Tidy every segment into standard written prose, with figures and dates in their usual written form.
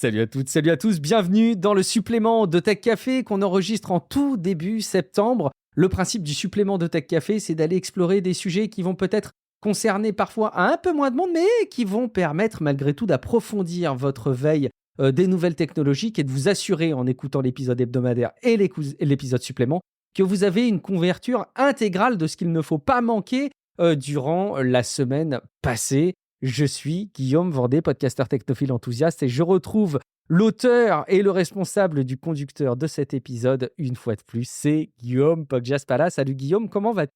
Salut à toutes, salut à tous, bienvenue dans le supplément de Tech Café qu'on enregistre en tout début septembre. Le principe du supplément de Tech Café, c'est d'aller explorer des sujets qui vont peut-être concerner parfois un peu moins de monde, mais qui vont permettre malgré tout d'approfondir votre veille des nouvelles technologies et de vous assurer en écoutant l'épisode hebdomadaire et l'épisode supplément que vous avez une couverture intégrale de ce qu'il ne faut pas manquer durant la semaine passée. Je suis Guillaume Vendée, podcasteur technophile enthousiaste, et je retrouve l'auteur et le responsable du conducteur de cet épisode, une fois de plus, c'est Guillaume Poggiaspala. Salut Guillaume, comment vas-tu ?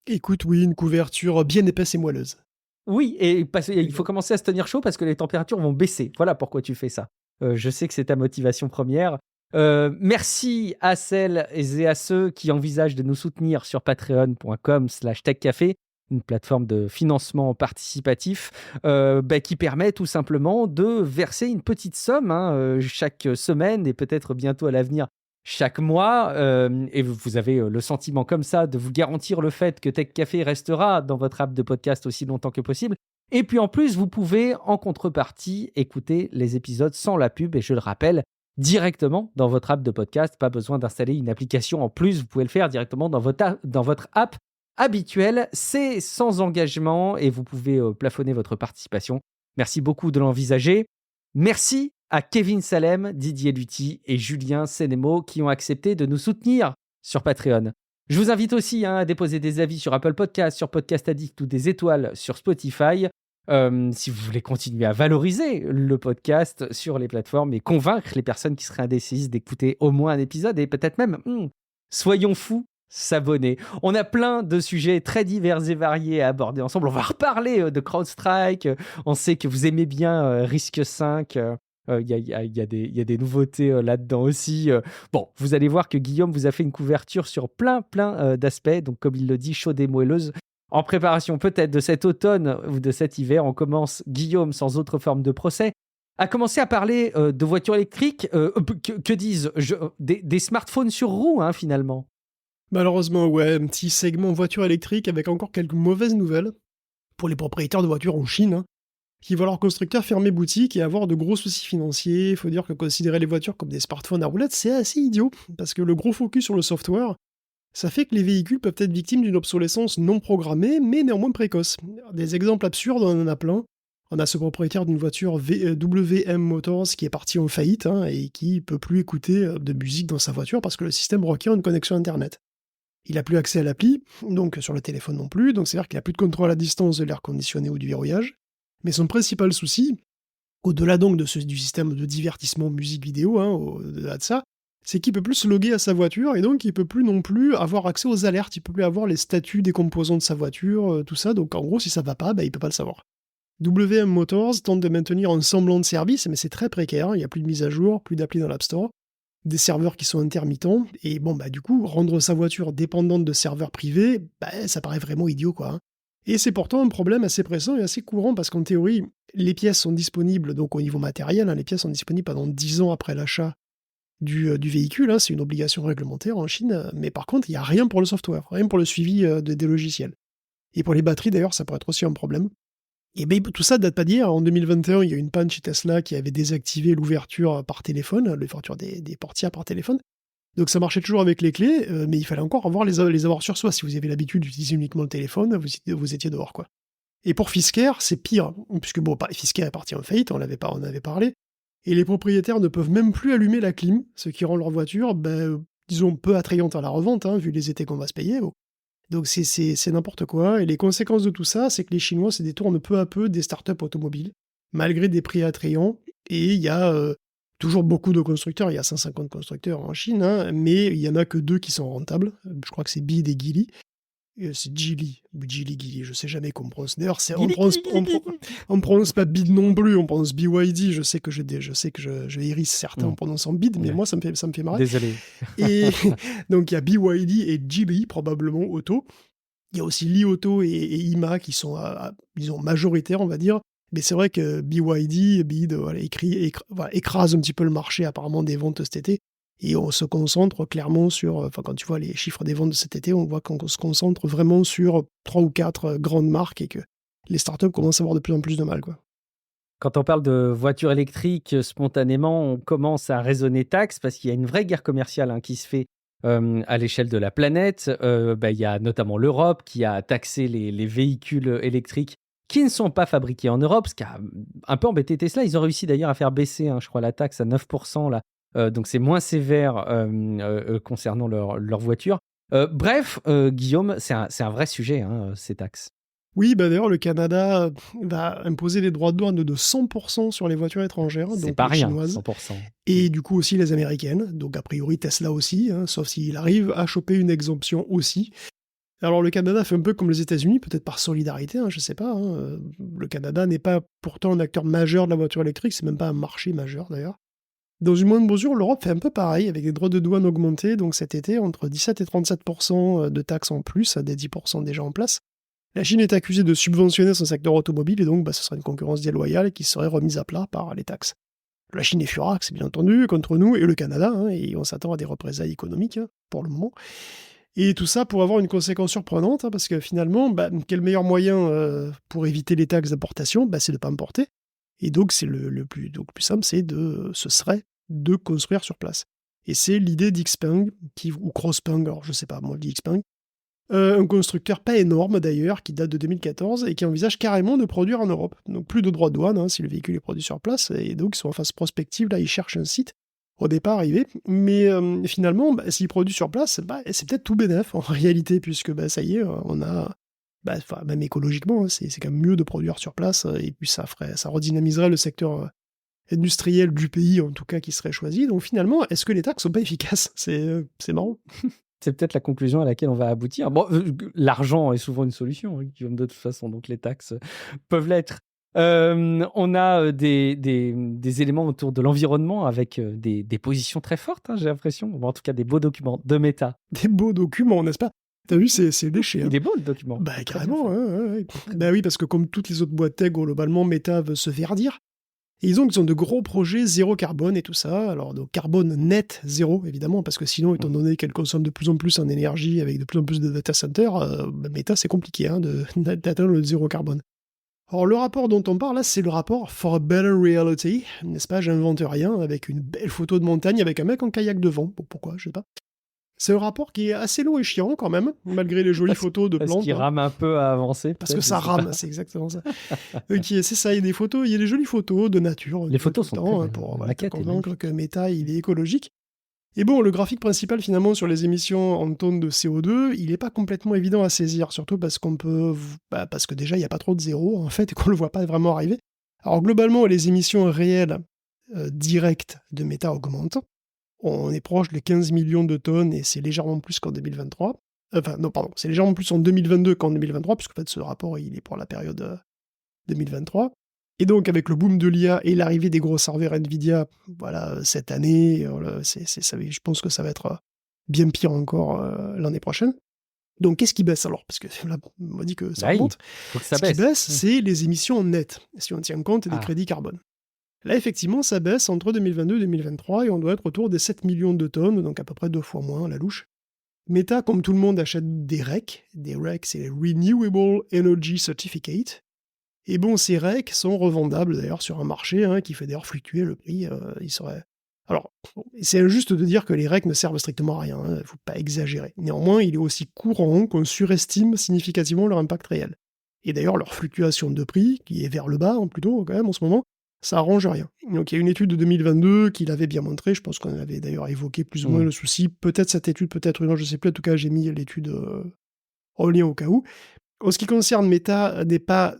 Écoute, oui, une couverture bien épaisse et moelleuse. Oui, et il faut commencer à se tenir chaud parce que les températures vont baisser. Voilà pourquoi tu fais ça. Je sais que c'est ta motivation première. Merci à celles et à ceux qui envisagent de nous soutenir sur patreon.com/techcafé, une plateforme de financement participatif qui permet tout simplement de verser une petite somme chaque semaine et peut-être bientôt à l'avenir chaque mois. Et vous avez le sentiment comme ça de vous garantir le fait que Tech Café restera dans votre app de podcast aussi longtemps que possible. Et puis en plus, vous pouvez en contrepartie écouter les épisodes sans la pub. Et je le rappelle, directement dans votre app de podcast. Pas besoin d'installer une application en plus. Vous pouvez le faire directement dans votre app habituel, c'est sans engagement et vous pouvez plafonner votre participation. Merci beaucoup de l'envisager. Merci à Kevin Salem, Didier Lutti et Julien Sénémo qui ont accepté de nous soutenir sur Patreon. Je vous invite aussi à déposer des avis sur Apple Podcasts, sur Podcast Addict ou des étoiles sur Spotify. Si vous voulez continuer à valoriser le podcast sur les plateformes et convaincre les personnes qui seraient indécises d'écouter au moins un épisode et peut-être même, soyons fous, s'abonner. On a plein de sujets très divers et variés à aborder ensemble. On va reparler de CrowdStrike. On sait que vous aimez bien Risque 5. Il y a des nouveautés là-dedans aussi. Bon, vous allez voir que Guillaume vous a fait une couverture sur plein d'aspects. Donc, comme il le dit, chaude et moelleuse. En préparation peut-être de cet automne ou de cet hiver, on commence, Guillaume, sans autre forme de procès, à commencer à parler de voitures électriques. Que dis-je des smartphones sur roues, finalement. Malheureusement, ouais, un petit segment voiture électrique avec encore quelques mauvaises nouvelles pour les propriétaires de voitures en Chine, qui voient leur constructeur fermer boutique et avoir de gros soucis financiers. Il faut dire que considérer les voitures comme des smartphones à roulettes, c'est assez idiot, parce que le gros focus sur le software, ça fait que les véhicules peuvent être victimes d'une obsolescence non programmée, mais néanmoins précoce. Des exemples absurdes, on en a plein. On a ce propriétaire d'une voiture WM Motors qui est parti en faillite et qui peut plus écouter de musique dans sa voiture parce que le système requiert une connexion Internet. Il n'a plus accès à l'appli, donc sur le téléphone non plus, donc c'est-à-dire qu'il n'a plus de contrôle à distance de l'air conditionné ou du verrouillage. Mais son principal souci, au-delà donc du système de divertissement musique vidéo, au-delà de ça, c'est qu'il ne peut plus se loguer à sa voiture et donc il ne peut plus non plus avoir accès aux alertes, il ne peut plus avoir les statuts des composants de sa voiture, tout ça, donc en gros si ça ne va pas, il ne peut pas le savoir. WM Motors tente de maintenir un semblant de service, mais c'est très précaire, il n'y a plus de mise à jour, plus d'appli dans l'App Store, des serveurs qui sont intermittents, et du coup, rendre sa voiture dépendante de serveurs privés, ça paraît vraiment idiot, quoi. Et c'est pourtant un problème assez pressant et assez courant, parce qu'en théorie, les pièces sont disponibles, donc au niveau matériel, les pièces sont disponibles pendant 10 ans après l'achat du véhicule, c'est une obligation réglementaire en Chine, mais par contre, il n'y a rien pour le software, rien pour le suivi des logiciels. Et pour les batteries, d'ailleurs, ça pourrait être aussi un problème. Et tout ça date pas d'hier. En 2021, il y a eu une panne chez Tesla qui avait désactivé l'ouverture par téléphone, l'ouverture des portières par téléphone. Donc ça marchait toujours avec les clés, mais il fallait encore les avoir sur soi. Si vous avez l'habitude d'utiliser uniquement le téléphone, vous étiez dehors, quoi. Et pour Fisker, c'est pire, puisque Fisker est parti en faillite, on avait parlé, et les propriétaires ne peuvent même plus allumer la clim, ce qui rend leur voiture, disons, peu attrayante à la revente, vu les étés qu'on va se payer. Bon. Donc c'est n'importe quoi, et les conséquences de tout ça, c'est que les Chinois se détournent peu à peu des startups automobiles, malgré des prix attrayants, et il y a toujours beaucoup de constructeurs, il y a 150 constructeurs en Chine, mais il y en a que 2 qui sont rentables, je crois que c'est BYD et Geely. C'est Geely, ou Geely, je sais jamais comment on prononce. D'ailleurs, on prononce pas BYD non plus, on prononce BYD, je sais que je hérisse certains en prononçant BYD, mais moi ça me fait marrer. Désolé. Et donc il y a BYD et Geely, probablement auto. Il y a aussi Li Auto et IMA qui sont, disons, majoritaires, on va dire. Mais c'est vrai que BYD écrase un petit peu le marché apparemment des ventes cet été. Et on se concentre clairement sur, quand tu vois les chiffres des ventes de cet été, on voit qu'on se concentre vraiment sur 3 ou 4 grandes marques et que les startups commencent à avoir de plus en plus de mal, quoi. quand on parle de voitures électriques, spontanément, on commence à raisonner taxes parce qu'il y a une vraie guerre commerciale qui se fait à l'échelle de la planète. Il y a notamment l'Europe qui a taxé les véhicules électriques qui ne sont pas fabriqués en Europe, ce qui a un peu embêté Tesla. Ils ont réussi d'ailleurs à faire baisser, je crois, la taxe à 9%, là. Donc c'est moins sévère concernant leur voiture. Bref, Guillaume, c'est un vrai sujet, ces taxes. Oui, d'ailleurs, le Canada va imposer des droits de douane de 100% sur les voitures étrangères, C'est donc pas les rien, chinoises, 100%. et du coup aussi les américaines, donc a priori Tesla aussi, sauf s'il arrive à choper une exemption aussi. Alors le Canada fait un peu comme les États-Unis, peut-être par solidarité, je sais pas. Le Canada n'est pas pourtant un acteur majeur de la voiture électrique, c'est même pas un marché majeur d'ailleurs. Dans une moindre mesure, l'Europe fait un peu pareil, avec des droits de douane augmentés, donc cet été, entre 17 et 37% de taxes en plus, à des 10% déjà en place. La Chine est accusée de subventionner son secteur automobile, et donc ce serait une concurrence déloyale qui serait remise à plat par les taxes. La Chine est furax, bien entendu, contre nous, et le Canada, et on s'attend à des représailles économiques, pour le moment. Et tout ça pour avoir une conséquence surprenante, parce que finalement, quel meilleur moyen pour éviter les taxes d'importation, c'est de ne pas importer. Et donc, c'est le plus simple, ce serait de construire sur place. Et c'est l'idée d'Xpeng, ou Crosspeng, alors je sais pas, moi je dis Xpeng, un constructeur pas énorme d'ailleurs, qui date de 2014, et qui envisage carrément de produire en Europe. Donc plus de droits de douane si le véhicule est produit sur place, et donc ils sont en phase prospective, là ils cherchent un site, au départ arrivé, mais finalement, s'il produit sur place, c'est peut-être tout bénef en réalité, puisque ça y est, on a... même écologiquement, c'est quand même mieux de produire sur place, et puis ça redynamiserait le secteur industriel du pays, en tout cas, qui serait choisi. Donc finalement, est-ce que les taxes sont pas efficaces ? C'est marrant. C'est peut-être la conclusion à laquelle on va aboutir. Bon, l'argent est souvent une solution, Guillaume, de toute façon, donc les taxes peuvent l'être. On a des éléments autour de l'environnement avec des positions très fortes, j'ai l'impression. Bon, en tout cas, des beaux documents de Meta. Des beaux documents, n'est-ce pas ? T'as vu, c'est léché. Il est beau, le document. Carrément. Ouais. Oui, parce que comme toutes les autres boîtes tech, globalement, Meta veut se verdir. Et ils ont de gros projets zéro carbone et tout ça. Alors, donc, carbone net zéro, évidemment, parce que sinon, étant donné qu'elle consomme de plus en plus en énergie avec de plus en plus de data centers, Meta, c'est compliqué d'atteindre le zéro carbone. Alors, le rapport dont on parle, là, c'est le rapport For a Better Reality, n'est-ce pas ? J'invente rien, avec une belle photo de montagne avec un mec en kayak devant. Bon, pourquoi ? Je sais pas. C'est un rapport qui est assez long et chiant quand même, malgré les jolies photos de plantes. Parce qu'il rame un peu à avancer. Parce que ça rame, c'est exactement ça. Ok, c'est ça, il y a des photos, il y a des jolies photos de nature. Les photos sont très belles. Pour convaincre que Meta, il est écologique. Et bon, le graphique principal finalement sur les émissions en tonnes de CO2, il n'est pas complètement évident à saisir, surtout parce parce que déjà il n'y a pas trop de zéro en fait et qu'on le voit pas vraiment arriver. Alors globalement, les émissions réelles directes de Meta augmentent. On est proche de 15 millions de tonnes et c'est légèrement plus qu'en 2023. C'est légèrement plus en 2022 qu'en 2023, puisque en fait ce rapport il est pour la période 2023. Et donc avec le boom de l'IA et l'arrivée des gros serveurs Nvidia, cette année, je pense que ça va être bien pire encore l'année prochaine. Donc qu'est-ce qui baisse alors ? Parce que là, on m'a dit que ça remonte. Faut que ça baisse. Ce qui baisse, c'est les émissions nettes, si on tient compte des crédits carbone. Là, effectivement, ça baisse entre 2022 et 2023 et on doit être autour des 7 millions de tonnes, donc à peu près 2 fois moins, la louche. Meta, comme tout le monde, achète des REC. Des REC, c'est les Renewable Energy Certificate. Et bon, ces REC sont revendables d'ailleurs sur un marché qui fait d'ailleurs fluctuer le prix. Alors, c'est injuste de dire que les REC ne servent strictement à rien, il ne faut pas exagérer. Néanmoins, il est aussi courant qu'on surestime significativement leur impact réel. Et d'ailleurs, leur fluctuation de prix, qui est vers le bas plutôt quand même en ce moment, ça arrange rien. Donc il y a une étude de 2022 qui l'avait bien montré, je pense qu'on avait d'ailleurs évoqué plus ou moins le souci, peut-être cette étude, peut-être une autre, je sais plus, en tout cas j'ai mis l'étude en lien au cas où. En ce qui concerne Meta, Meta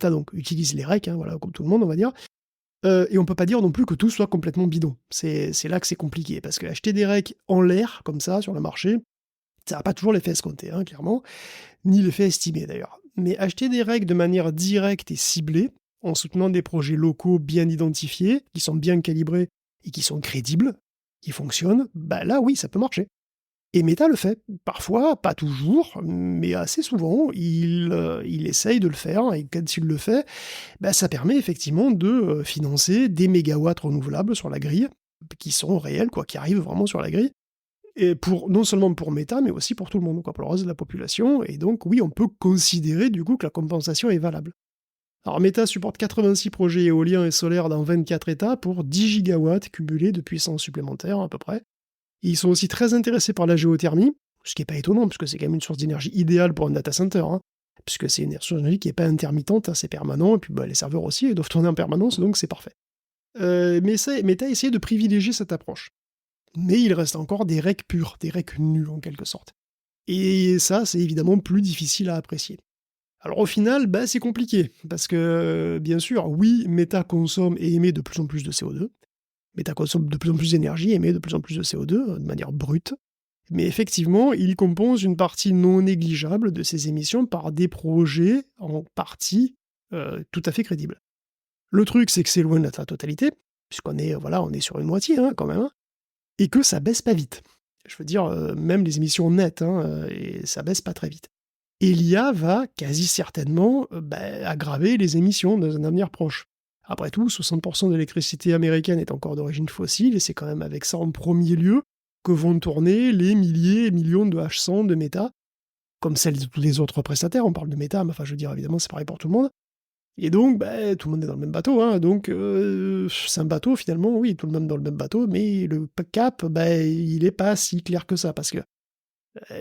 donc utilise les REC, comme tout le monde on va dire, et on peut pas dire non plus que tout soit complètement bidon. C'est là que c'est compliqué, parce que acheter des REC en l'air, comme ça, sur le marché, ça n'a pas toujours l'effet escompté, clairement, ni l'effet estimé d'ailleurs. Mais acheter des REC de manière directe et ciblée, en soutenant des projets locaux bien identifiés, qui sont bien calibrés et qui sont crédibles, qui fonctionnent, là oui, ça peut marcher. Et Meta le fait. Parfois, pas toujours, mais assez souvent, il essaye de le faire, et quand il le fait, ça permet effectivement de financer des mégawatts renouvelables sur la grille, qui sont réels, qui arrivent vraiment sur la grille, et non seulement pour Meta, mais aussi pour tout le monde, pour le reste de la population, et donc oui, on peut considérer du coup que la compensation est valable. Alors Meta supporte 86 projets éoliens et solaires dans 24 États pour 10 gigawatts cumulés de puissance supplémentaire à peu près. Et ils sont aussi très intéressés par la géothermie, ce qui n'est pas étonnant, puisque c'est quand même une source d'énergie idéale pour un data center, puisque c'est une source d'énergie qui n'est pas intermittente, c'est permanent, et puis les serveurs aussi, ils doivent tourner en permanence, donc c'est parfait. Mais Meta a essayé de privilégier cette approche. Mais il reste encore des règles pures, des règles nulles en quelque sorte. Et ça, c'est évidemment plus difficile à apprécier. Alors au final, c'est compliqué, parce que, bien sûr, oui, Meta consomme et émet de plus en plus de CO2, Meta consomme de plus en plus d'énergie et émet de plus en plus de CO2, de manière brute, mais effectivement, il compose une partie non négligeable de ces émissions par des projets, en partie, tout à fait crédibles. Le truc, c'est que c'est loin d'être la totalité, puisqu'on est, on est sur une moitié, quand même, et que ça baisse pas vite. Je veux dire, même les émissions nettes, et ça baisse pas très vite. Et l'IA va quasi certainement aggraver les émissions dans un avenir proche. Après tout, 60% de l'électricité américaine est encore d'origine fossile, et c'est quand même avec ça en premier lieu que vont tourner les milliers et millions de H100 de Meta, comme celles de tous les autres prestataires. On parle de Meta, mais enfin, je veux dire, évidemment, c'est pareil pour tout le monde. Et donc, tout le monde est dans le même bateau, donc c'est un bateau, finalement, oui, tout le monde dans le même bateau, mais le cap, il n'est pas si clair que ça, parce que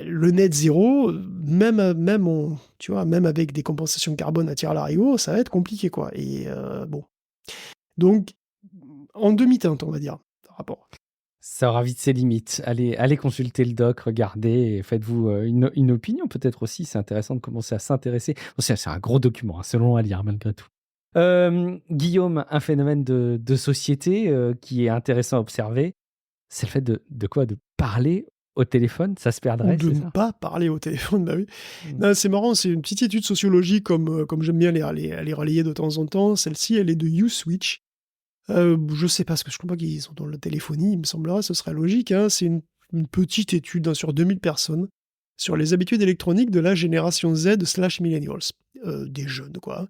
le net zéro, même avec des compensations carbone à tir larigot, ça va être compliqué, quoi. Et bon. Donc, en demi-teinte, on va dire, par rapport. Ça aura vite ses limites. Allez consulter le doc, regardez, et faites-vous une opinion peut-être aussi. C'est intéressant de commencer à s'intéresser. Bon, c'est un gros document, c'est long à lire malgré tout. Guillaume, un phénomène de société qui est intéressant à observer, c'est le fait de quoi? De parler au téléphone, ça se perdrait, Ou de ne pas parler au téléphone, bah oui. Non, c'est marrant, c'est une petite étude sociologique, comme j'aime bien les relayer de temps en temps. Celle-ci, elle est de YouSwitch. Je sais pas, parce que je crois pas qu'ils sont dans la téléphonie, il me semblerait, ce serait logique. C'est une petite étude sur 2000 personnes sur les habitudes électroniques de la génération Z/millennials. Des jeunes, quoi.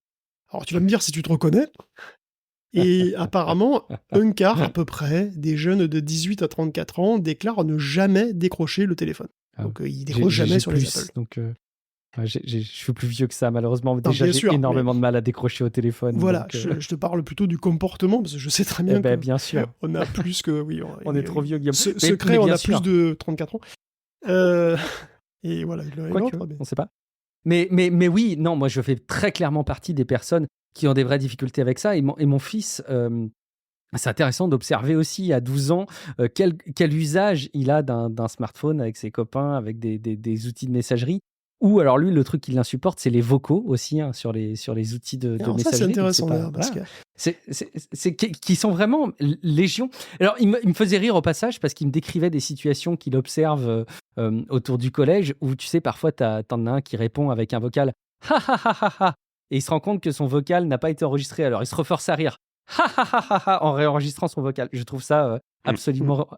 Alors tu vas me dire si tu te reconnais. Et apparemment, un quart à peu près des jeunes de 18 à 34 ans déclarent ne jamais décrocher le téléphone. Donc ils décrochent jamais sur les Apple. Donc je suis plus vieux que ça, malheureusement. Non, déjà, j'ai énormément mais... de mal à décrocher au téléphone. Voilà, donc, je te parle plutôt du comportement, parce que je sais très bien que bien sûr. on a plus que... Oui, on est trop vieux, Guillaume. Secret, on a plus de 34 ans. Et voilà, on sait pas. Mais oui, non, moi je fais très clairement partie des personnes qui ont des vraies difficultés avec ça. Et mon fils, c'est intéressant d'observer aussi à 12 ans quel usage il a d'un smartphone avec ses copains, avec des outils de messagerie. Ou alors lui, le truc qui l'insupporte, c'est les vocaux aussi, sur les outils de messagerie. Ça, c'est intéressant, parce que... qui sont vraiment légion. Alors, il me faisait rire au passage parce qu'il me décrivait des situations qu'il observe autour du collège où, tu sais, parfois, t'en as un qui répond avec un vocal « ha ha ha ha ha » et il se rend compte que son vocal n'a pas été enregistré. Alors, il se reforce à rire « ha ha ha ha ha » en réenregistrant son vocal. Je trouve ça absolument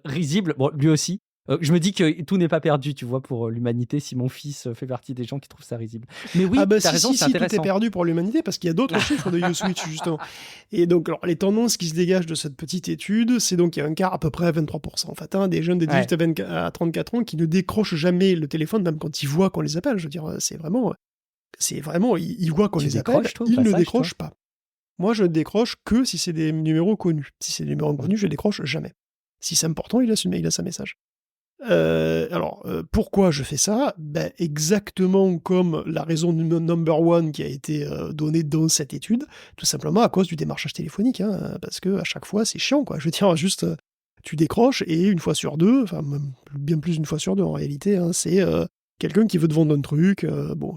risible. Bon, lui aussi. Je me dis que tout n'est pas perdu, tu vois, pour l'humanité, si mon fils fait partie des gens qui trouvent ça risible. Mais oui, t'as raison, c'est intéressant. Tout est perdu pour l'humanité, parce qu'il y a d'autres chiffres de YouSwitch, justement. Et donc, alors, les tendances qui se dégagent de cette petite étude, c'est donc qu'il y a un quart à peu près à 23%, en fait, des jeunes de 18 à 34 ans qui ne décrochent jamais le téléphone, même quand ils voient qu'on les appelle. Je veux dire, c'est vraiment, ils voient qu'on les appelle, ils ne décrochent pas. Moi, je ne décroche que si c'est des numéros connus. Si c'est des numéros inconnus, je ne décroche jamais. Si c'est important, il a sa message. Pourquoi je fais ça? Exactement comme la raison number one qui a été donnée dans cette étude, tout simplement à cause du démarchage téléphonique, parce que à chaque fois c'est chiant, quoi. Je veux dire, juste tu décroches et une fois sur deux, enfin même bien plus d'une fois sur deux en réalité, c'est quelqu'un qui veut te vendre un truc,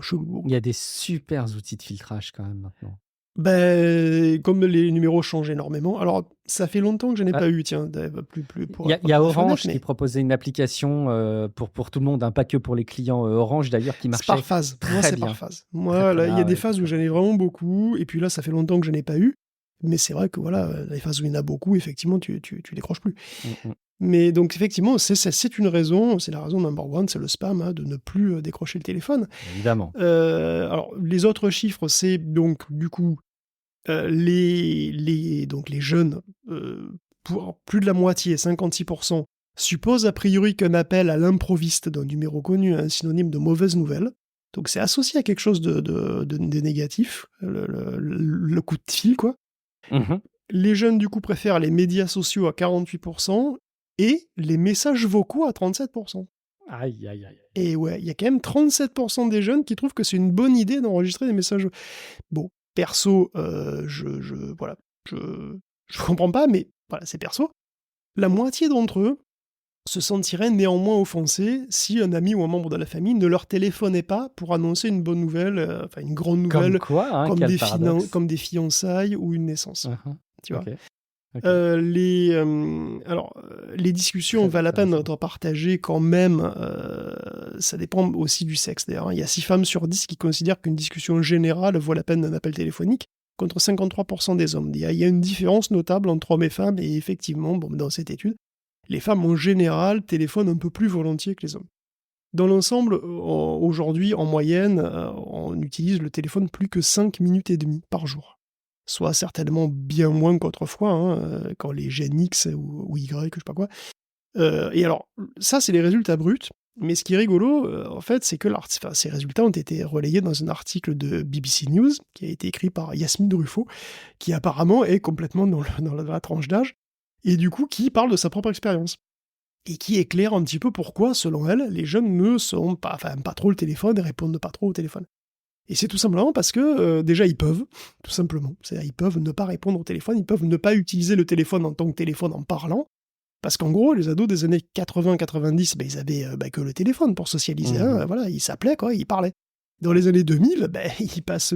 chelou. Il y a des super outils de filtrage quand même maintenant. Comme les numéros changent énormément. Alors, ça fait longtemps que je n'ai pas eu, tiens, plus pour... Il y a Orange qui proposait une application pour tout le monde, pas que pour les clients Orange d'ailleurs, qui marchait par phase. Moi, c'est par phase. Moi, là, il y a des phases où j'en ai vraiment beaucoup, et puis là, ça fait longtemps que je n'ai pas eu. Mais c'est vrai que, voilà, les phases où il y en a beaucoup, effectivement, tu décroches plus. Mais donc, effectivement, c'est une raison, c'est la raison number one, c'est le spam, de ne plus décrocher le téléphone. Évidemment. Alors, les autres chiffres, c'est donc, du coup, donc les jeunes, pour plus de la moitié, 56%, supposent a priori qu'un appel à l'improviste d'un numéro connu est un synonyme de mauvaise nouvelle. Donc c'est associé à quelque chose de négatif, le coup de fil, quoi. Mhm. Les jeunes, du coup, préfèrent les médias sociaux à 48% et les messages vocaux à 37%. Aïe, aïe, aïe. Et ouais, il y a quand même 37% des jeunes qui trouvent que c'est une bonne idée d'enregistrer des messages. Bon, perso, voilà, je comprends pas, mais voilà, c'est perso. La moitié d'entre eux se sentiraient néanmoins offensés si un ami ou un membre de la famille ne leur téléphonait pas pour annoncer une bonne nouvelle, enfin une grande Comme nouvelle, quoi, hein, quel paradoxe. comme des fiançailles ou une naissance. Mhm. Tu vois. Ok, ok. Les discussions Très valent la peine intéressant. d'être partagées quand même. Ça dépend aussi du sexe d'ailleurs. Il y a 6 femmes sur 10 qui considèrent qu'une discussion générale vaut la peine d'un appel téléphonique, contre 53% des hommes. Il y a une différence notable entre hommes et femmes, et effectivement, bon, dans cette étude, les femmes en général téléphonent un peu plus volontiers que les hommes. Dans l'ensemble, aujourd'hui, en moyenne, on utilise le téléphone plus que 5 minutes et demie par jour. Soit certainement bien moins qu'autrefois, hein, quand les gènes X ou Y, je sais pas quoi. Et alors, ça, c'est les résultats bruts. Mais ce qui est rigolo, en fait, c'est que ces résultats ont été relayés dans un article de BBC News, qui a été écrit par Yasmine Ruffo, qui apparemment est complètement dans la tranche d'âge, et du coup, qui parle de sa propre expérience. Et qui éclaire un petit peu pourquoi, selon elle, les jeunes ne sont pas, enfin, aiment pas trop le téléphone et répondent pas trop au téléphone. Et c'est tout simplement parce que, déjà, ils peuvent, tout simplement. C'est-à-dire, ils peuvent ne pas répondre au téléphone, ils peuvent ne pas utiliser le téléphone en tant que téléphone en parlant, parce qu'en gros, les ados des années 80-90, ben, ils avaient que le téléphone pour socialiser. Hein, voilà, ils s'appelaient, quoi, ils parlaient. Dans les années 2000, ben, ils passent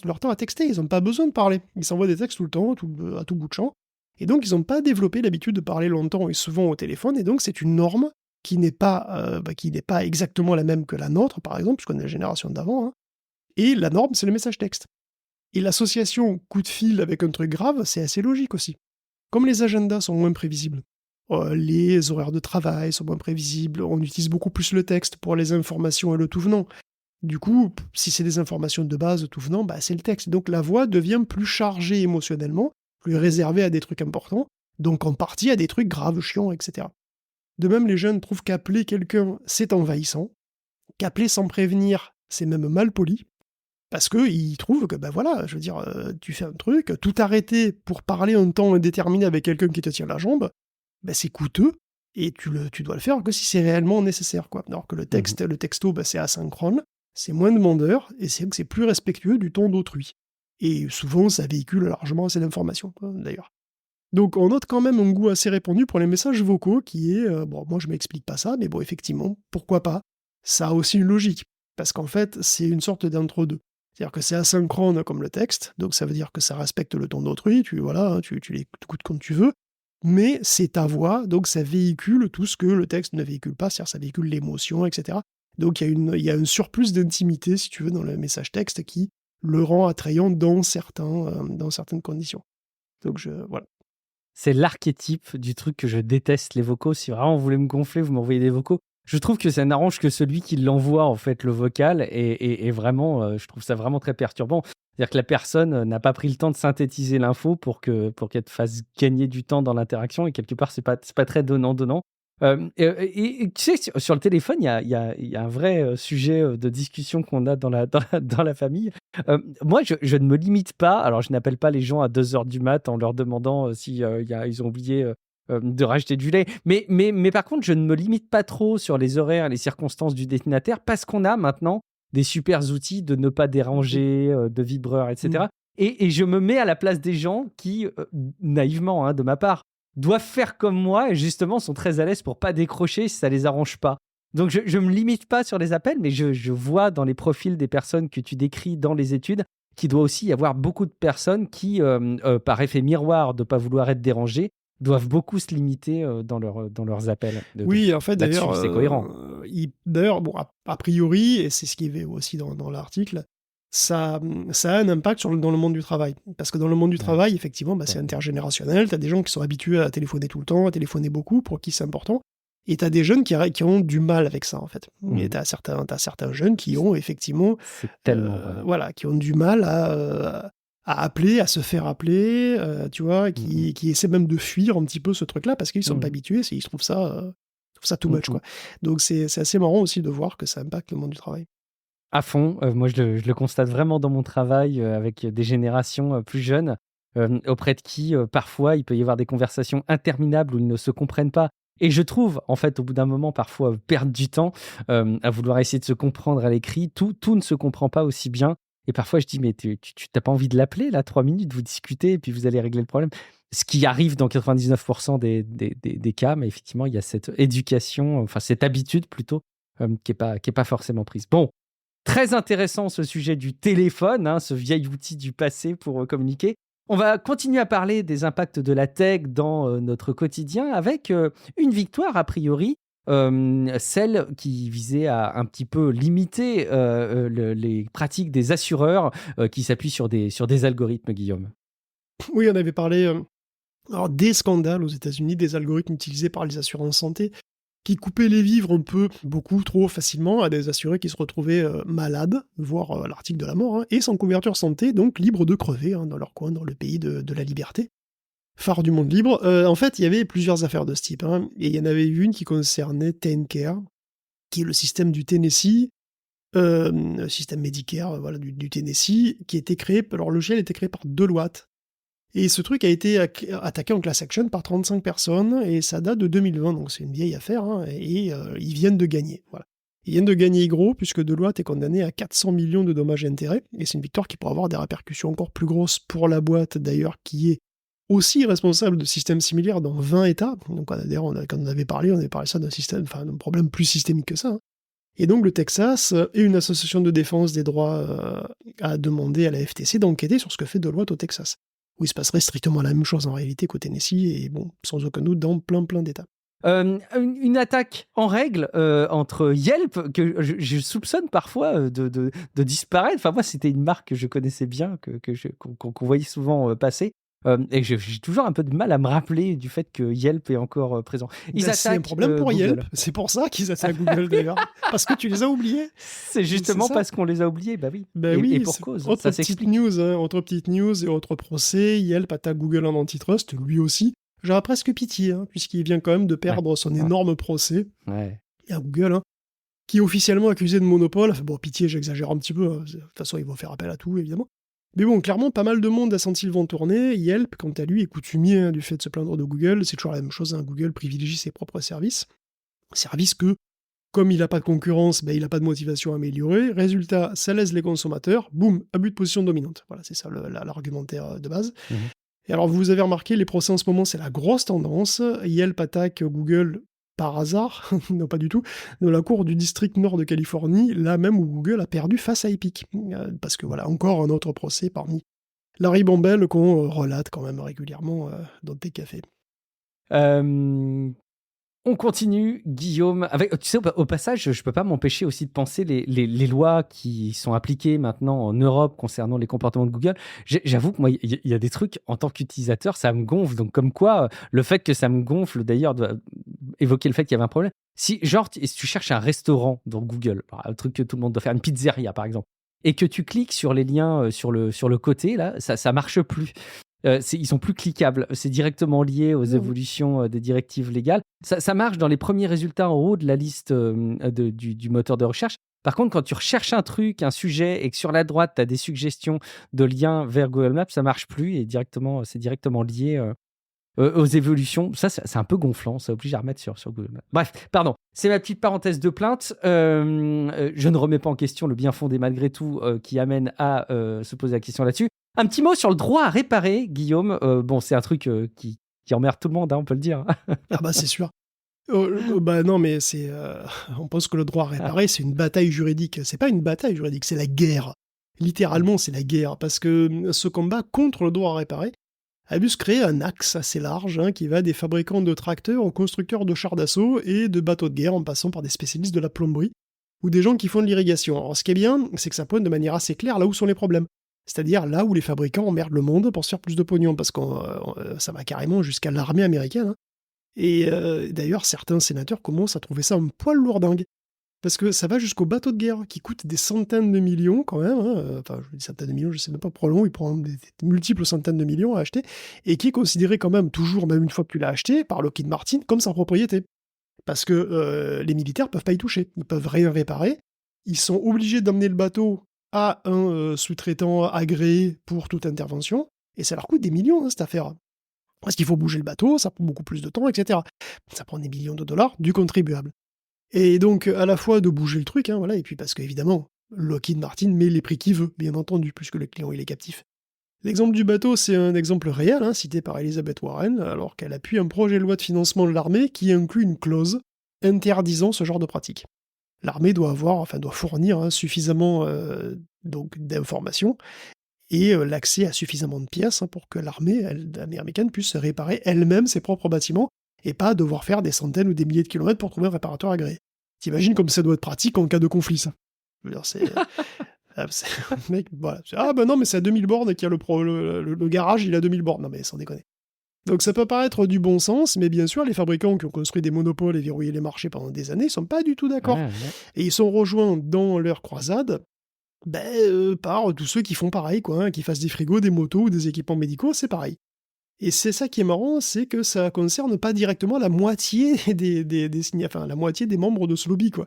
leur temps à texter, ils n'ont pas besoin de parler. Ils s'envoient des textes tout le temps, à tout bout de champ. Et donc, ils n'ont pas développé l'habitude de parler longtemps et souvent au téléphone, et donc c'est une norme qui n'est pas exactement la même que la nôtre, par exemple, puisqu'on est la génération d'avant. Hein. Et la norme, c'est le message texte. Et l'association coup de fil avec un truc grave, c'est assez logique aussi. Comme les agendas sont moins prévisibles, les horaires de travail sont moins prévisibles, on utilise beaucoup plus le texte pour les informations et le tout venant. Du coup, si c'est des informations de base, tout venant, bah, c'est le texte. Donc la voix devient plus chargée émotionnellement, plus réservée à des trucs importants, donc en partie à des trucs graves, chiants, etc. De même, les jeunes trouvent qu'appeler quelqu'un, c'est envahissant, qu'appeler sans prévenir, c'est même mal poli, parce qu'ils trouvent que, ben voilà, je veux dire, tu fais un truc, tout arrêter pour parler un temps indéterminé avec quelqu'un qui te tient la jambe, ben c'est coûteux, et tu dois le faire que si c'est réellement nécessaire, quoi. Alors que le texto, ben c'est asynchrone, c'est moins demandeur, et c'est plus respectueux du ton d'autrui. Et souvent, ça véhicule largement assez d'informations, d'ailleurs. Donc on note quand même un goût assez répandu pour les messages vocaux, qui est, bon, moi je m'explique pas ça, mais bon, effectivement, pourquoi pas. Ça a aussi une logique, parce qu'en fait, c'est une sorte d'entre-deux. C'est-à-dire que c'est asynchrone comme le texte, donc ça veut dire que ça respecte le ton d'autrui, tu l'écoutes quand tu veux, mais c'est ta voix, donc ça véhicule tout ce que le texte ne véhicule pas, c'est-à-dire ça véhicule l'émotion, etc. Donc il y a un surplus d'intimité, si tu veux, dans le message texte qui le rend attrayant dans certaines conditions. Donc voilà. C'est l'archétype du truc que je déteste, les vocaux. Si vraiment vous voulez me gonfler, vous m'envoyez des vocaux. Je trouve que ça n'arrange que celui qui l'envoie, en fait, le vocal. Et vraiment, je trouve ça vraiment très perturbant. C'est-à-dire que la personne n'a pas pris le temps de synthétiser l'info pour qu'elle te fasse gagner du temps dans l'interaction. Et quelque part, c'est pas très donnant-donnant. Et tu sais, sur le téléphone, il y a un vrai sujet de discussion qu'on a dans la famille. Moi, je ne me limite pas. Alors, je n'appelle pas les gens à 2 heures du mat en leur demandant si ils ont oublié de racheter du lait. Mais par contre, je ne me limite pas trop sur les horaires et les circonstances du destinataire parce qu'on a maintenant des super outils de ne pas déranger, de vibreurs, etc. Et je me mets à la place des gens qui, naïvement, hein, de ma part, doivent faire comme moi et justement sont très à l'aise pour pas décrocher si ça les arrange pas. Donc je me limite pas sur les appels, mais je vois dans les profils des personnes que tu décris dans les études qu'il doit aussi y avoir beaucoup de personnes qui, par effet miroir de pas vouloir être dérangées, doivent beaucoup se limiter dans leurs appels. Oui, en fait, Là-dessus, d'ailleurs, c'est cohérent. bon, a priori, et c'est ce qui est aussi dans l'article, ça a un impact dans le monde du travail. Parce que dans le monde du travail, effectivement, bah, c'est intergénérationnel. Tu as des gens qui sont habitués à téléphoner tout le temps, à téléphoner beaucoup, pour qui c'est important. Et tu as des jeunes qui ont du mal avec ça, en fait. Et tu as certains jeunes qui ont effectivement... C'est tellement vrai. Voilà, qui ont du mal à appeler, à se faire appeler, tu vois, qui essaient même de fuir un petit peu ce truc-là parce qu'ils sont pas habitués, ils trouvent ça too much, quoi. Donc c'est assez marrant aussi de voir que ça impacte le monde du travail. À fond, moi je le constate vraiment dans mon travail, avec des générations, plus jeunes, auprès de qui, parfois il peut y avoir des conversations interminables où ils ne se comprennent pas et je trouve, en fait, au bout d'un moment, parfois, perdre du temps, à vouloir essayer de se comprendre à l'écrit. Tout ne se comprend pas aussi bien et parfois je dis: «Mais tu pas envie de l'appeler là 3 minutes, vous discutez et puis vous allez régler le problème?» Ce qui arrive dans 99 des cas, mais effectivement, il y a cette éducation, enfin cette habitude plutôt, qui est pas forcément prise. Bon, très intéressant ce sujet du téléphone, hein, ce vieil outil du passé pour communiquer. On va continuer à parler des impacts de la tech dans notre quotidien avec une victoire a priori, celle qui visait à un petit peu limiter les pratiques des assureurs qui s'appuient sur des algorithmes, Guillaume. Oui, on avait parlé alors des scandales aux États-Unis, des algorithmes utilisés par les assurances santé qui coupaient les vivres un peu, beaucoup trop facilement à des assurés qui se retrouvaient malades, voire à l'article de la mort, hein, et sans couverture santé, donc libres de crever hein, dans leur coin, dans le pays de la liberté. Phare du monde libre. En fait, il y avait plusieurs affaires de ce type, hein, et il y en avait une qui concernait TennCare, qui est le système du Tennessee, système Medicare voilà, du Tennessee, qui était créé, alors le logiciel était créé par Deloitte. Et ce truc a été attaqué en class action par 35 personnes, et ça date de 2020, donc c'est une vieille affaire, hein, et ils viennent de gagner. Voilà. Ils viennent de gagner gros, puisque Deloitte est condamné à 400 millions de dommages et intérêts, et c'est une victoire qui pourrait avoir des répercussions encore plus grosses pour la boîte, d'ailleurs, qui est aussi responsable de systèmes similaires dans 20 États. Donc d'ailleurs, quand on avait parlé ça d'un système, enfin d'un problème plus systémique que ça, hein. Et donc le Texas et une association de défense des droits a demandé à la FTC d'enquêter sur ce que fait Deloitte au Texas, où il se passerait strictement la même chose en réalité qu'au Tennessee, et bon, sans aucun doute dans plein d'États. Une attaque en règle entre Yelp, que je soupçonne parfois de disparaître. Enfin, moi, c'était une marque que je connaissais bien, qu'on voyait souvent passer. Et j'ai toujours un peu de mal à me rappeler du fait que Yelp est encore présent. C'est un problème pour Google. Yelp, c'est pour ça qu'ils attaquent Google d'ailleurs. Parce que tu les as oubliés. C'est justement parce qu'on les a oubliés, bah oui. Et pour cause, autre petite news, hein, autre petite news et autre procès, Yelp attaque Google en antitrust, lui aussi. J'aurais presque pitié, hein, puisqu'il vient quand même de perdre son énorme procès. Ouais. Et à Google, hein, qui est officiellement accusé de monopole. Enfin, bon, pitié, j'exagère un petit peu. Hein. De toute façon, ils vont faire appel à tout, évidemment. Mais bon, clairement, pas mal de monde a senti le vent tourner. Yelp, quant à lui, est coutumier hein, du fait de se plaindre de Google. C'est toujours la même chose, hein. Google privilégie ses propres services. Services que, comme il n'a pas de concurrence, ben, il n'a pas de motivation à améliorer. Résultat, ça lèse les consommateurs. Boum, abus de position dominante. Voilà, c'est ça l'argumentaire de base. Mmh. Et alors, vous avez remarqué, les procès en ce moment, c'est la grosse tendance. Yelp attaque Google par hasard, non pas du tout, de la cour du district nord de Californie, là même où Google a perdu face à Epic. Parce que voilà, encore un autre procès parmi la ribambelle qu'on relate quand même régulièrement dans des cafés. On continue, Guillaume. Avec, tu sais, au passage, je ne peux pas m'empêcher aussi de penser les lois qui sont appliquées maintenant en Europe concernant les comportements de Google. J'avoue que moi, il y a des trucs, en tant qu'utilisateur, ça me gonfle. Donc, comme quoi, le fait que ça me gonfle, d'ailleurs, doit évoquer le fait qu'il y avait un problème. Si tu cherches un restaurant dans Google, un truc que tout le monde doit faire, une pizzeria, par exemple, et que tu cliques sur les liens sur le côté, là, ça marche plus. Ils sont plus cliquables, c'est directement lié aux évolutions des directives légales. Ça marche dans les premiers résultats en haut de la liste du moteur de recherche. Par contre, quand tu recherches un truc, un sujet, et que sur la droite, tu as des suggestions de liens vers Google Maps, ça marche plus et c'est directement lié aux évolutions. Ça, c'est un peu gonflant, ça oblige à remettre sur Google Maps. Bref, pardon, c'est ma petite parenthèse de plainte. Je ne remets pas en question le bien fondé malgré tout qui amène à se poser la question là-dessus. Un petit mot sur le droit à réparer, Guillaume. Bon, c'est un truc qui emmerde tout le monde, hein, on peut le dire. Ah bah c'est sûr. Bah non, mais c'est. On pense que le droit à réparer, c'est une bataille juridique. C'est pas une bataille juridique, c'est la guerre. Littéralement, c'est la guerre. Parce que ce combat contre le droit à réparer a dû se créer un axe assez large hein, qui va des fabricants de tracteurs aux constructeurs de chars d'assaut et de bateaux de guerre en passant par des spécialistes de la plomberie ou des gens qui font de l'irrigation. Alors ce qui est bien, c'est que ça pointe de manière assez claire là où sont les problèmes. C'est-à-dire là où les fabricants emmerdent le monde pour se faire plus de pognon, parce que ça va carrément jusqu'à l'armée américaine. Hein. Et d'ailleurs, certains sénateurs commencent à trouver ça un poil lourdingue. Parce que ça va jusqu'aux bateaux de guerre, qui coûtent des centaines de millions quand même. Hein. Enfin, je dis centaines de millions, je sais même pas pour long, ils prennent des multiples centaines de millions à acheter, et qui est considéré quand même, toujours, même une fois que tu l'as acheté, par Lockheed Martin, comme sa propriété. Parce que les militaires peuvent pas y toucher, ils peuvent rien réparer, ils sont obligés d'emmener le bateau à un sous-traitant agréé pour toute intervention, et ça leur coûte des millions, hein, cette affaire. Parce qu'il faut bouger le bateau, ça prend beaucoup plus de temps, etc. Ça prend des millions de dollars du contribuable. Et donc, à la fois de bouger le truc, hein, voilà, et puis parce qu'évidemment, Lockheed Martin met les prix qu'il veut, bien entendu, puisque le client il est captif. L'exemple du bateau, c'est un exemple réel, hein, cité par Elizabeth Warren, alors qu'elle appuie un projet de loi de financement de l'armée qui inclut une clause interdisant ce genre de pratique. L'armée doit fournir hein, suffisamment d'informations et l'accès à suffisamment de pièces hein, pour que l'armée américaine puisse réparer elle-même ses propres bâtiments et pas devoir faire des centaines ou des milliers de kilomètres pour trouver un réparateur agréé. T'imagines comme ça doit être pratique en cas de conflit, ça. Je veux dire, c'est... mec, voilà. Ah bah non, mais c'est à 2000 bornes et qu'il y a le garage, il a 2000 bornes. Non mais sans déconner. Donc ça peut paraître du bon sens, mais bien sûr, les fabricants qui ont construit des monopoles et verrouillé les marchés pendant des années, ils sont pas du tout d'accord. Ouais. Et ils sont rejoints dans leur croisade par tous ceux qui font pareil, quoi, hein, qui fassent des frigos, des motos ou des équipements médicaux, c'est pareil. Et c'est ça qui est marrant, c'est que ça concerne pas directement la moitié la moitié des membres de ce lobby, quoi.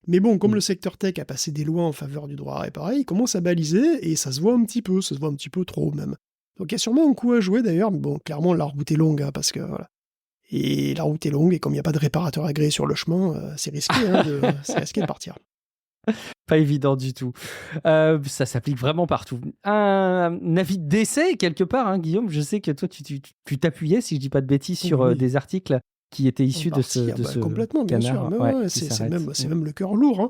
Mais bon, comme le secteur tech a passé des lois en faveur du droit à réparer, il commence à baliser, et ça se voit un petit peu, ça se voit un petit peu trop même. Donc il y a sûrement un coup à jouer d'ailleurs, mais bon, clairement la route est longue, hein, parce que voilà. Et la route est longue, et comme il n'y a pas de réparateur agréé sur le chemin, c'est risqué, hein, c'est risqué de partir. Pas évident du tout. Ça s'applique vraiment partout. Un avis d'essai, quelque part, hein, Guillaume. Je sais que toi, tu t'appuyais, si je dis pas de bêtises, sur des articles qui étaient issus de ce complètement, bien sûr. canard. Mais c'est même le cœur lourd. Hein,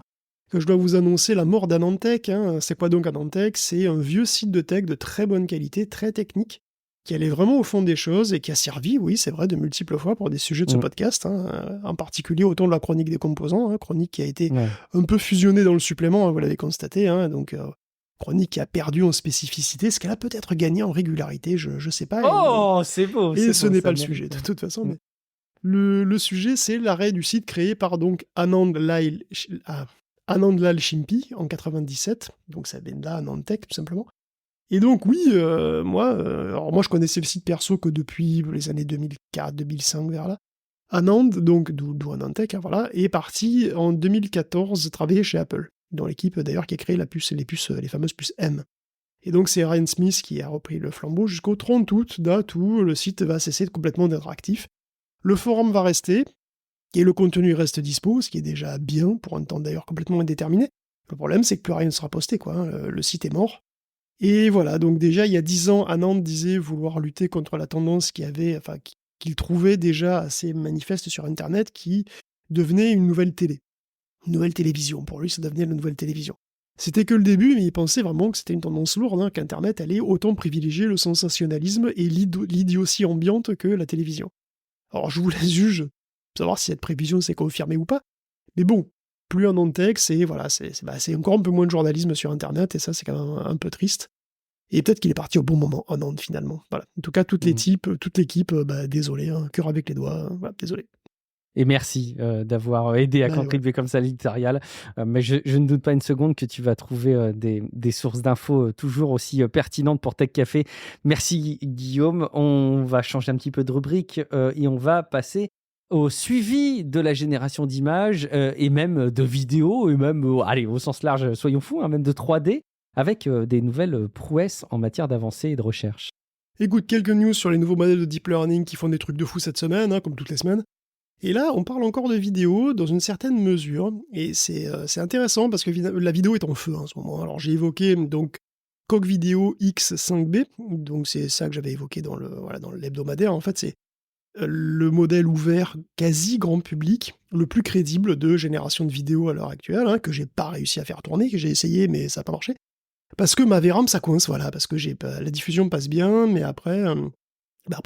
que je dois vous annoncer la mort d'Anantech. Hein. C'est quoi donc Anantech ? C'est un vieux site de tech de très bonne qualité, très technique, qui allait vraiment au fond des choses et qui a servi, oui, c'est vrai, de multiples fois pour des sujets de ce podcast, hein, en particulier autour de la chronique des composants, hein, chronique qui a été un peu fusionnée dans le supplément, hein, vous l'avez constaté, hein, donc chronique qui a perdu en spécificité, ce qu'elle a peut-être gagné en régularité, je sais pas. Oh, c'est beau. Et ce n'est pas le sujet, de toute façon. Mais le sujet, c'est l'arrêt du site créé par donc Anand Lal Shimpi en 97, donc ça vient de là, Anantech, tout simplement. Et donc oui, moi je connaissais le site perso que depuis les années 2004-2005 vers là. Anand, donc d'où Anantech, hein, voilà, est parti en 2014 travailler chez Apple, dans l'équipe d'ailleurs qui a créé les fameuses puces M. Et donc c'est Ryan Smith qui a repris le flambeau jusqu'au 30 août, date où le site va cesser complètement d'être actif. Le forum va rester, et le contenu reste dispo, ce qui est déjà bien, pour un temps d'ailleurs complètement indéterminé. Le problème c'est que plus rien ne sera posté, quoi, hein, le site est mort. Et voilà, donc déjà, il y a 10 ans, Anand disait vouloir lutter contre la tendance qu'il trouvait déjà assez manifeste sur Internet, qui devenait une nouvelle télé. Une nouvelle télévision. Pour lui, ça devenait la nouvelle télévision. C'était que le début, mais il pensait vraiment que c'était une tendance lourde, hein, qu'Internet allait autant privilégier le sensationnalisme et l'idiotie ambiante que la télévision. Alors, je vous laisse juge, savoir si cette prévision s'est confirmée ou pas. Mais bon, plus un non-tech, c'est encore un peu moins de journalisme sur Internet, et ça, c'est quand même un peu triste. Et peut-être qu'il est parti au bon moment, en Inde, finalement. Voilà. En tout cas, toute l'équipe, désolé, hein, cœur avec les doigts, voilà, désolé. Et merci d'avoir aidé à contribuer comme ça à l'éditorial. Mais je ne doute pas une seconde que tu vas trouver des sources d'infos toujours aussi pertinentes pour Tech Café. Merci Guillaume. On va changer un petit peu de rubrique et on va passer au suivi de la génération d'images et même de vidéos, et même, au sens large, soyons fous, hein, même de 3D, avec des nouvelles prouesses en matière d'avancée et de recherche. Écoute, quelques news sur les nouveaux modèles de deep learning qui font des trucs de fou cette semaine, hein, comme toutes les semaines. Et là, on parle encore de vidéo dans une certaine mesure, et c'est intéressant parce que la vidéo est en feu en ce moment. Alors j'ai évoqué donc Coq Vidéo X5B, donc c'est ça que j'avais évoqué dans l'hebdomadaire. En fait, c'est le modèle ouvert quasi grand public, le plus crédible de génération de vidéos à l'heure actuelle, hein, que j'ai pas réussi à faire tourner, que j'ai essayé mais ça n'a pas marché. Parce que ma VRAM ça coince, voilà, parce que la diffusion passe bien, mais après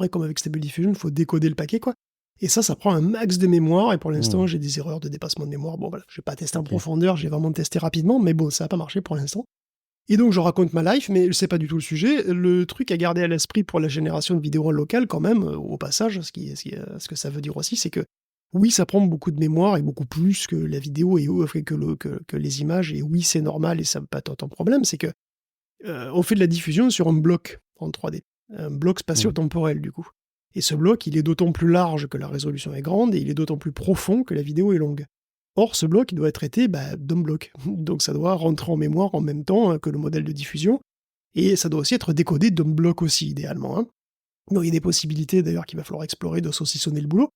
comme avec Stable Diffusion, il faut décoder le paquet, quoi. Et ça prend un max de mémoire, et pour l'instant, j'ai des erreurs de dépassement de mémoire. Bon, voilà, je vais pas tester en profondeur, j'ai vraiment testé rapidement, mais bon, ça n'a pas marché pour l'instant. Et donc, je raconte ma life, mais c'est pas du tout le sujet. Le truc à garder à l'esprit pour la génération de vidéos en local, quand même, au passage, ce que ça veut dire aussi, c'est que, oui, ça prend beaucoup de mémoire, et beaucoup plus que la vidéo et que les images, et oui, c'est normal, et ça n'a pas tant de problème, c'est que on fait de la diffusion sur un bloc en 3D, un bloc spatio-temporel, du coup. Et ce bloc, il est d'autant plus large que la résolution est grande, et il est d'autant plus profond que la vidéo est longue. Or, ce bloc, il doit être traité d'un bloc. Donc, ça doit rentrer en mémoire en même temps que le modèle de diffusion. Et ça doit aussi être décodé d'un bloc aussi, idéalement. Donc, il y a des possibilités, d'ailleurs, qu'il va falloir explorer de saucissonner le boulot.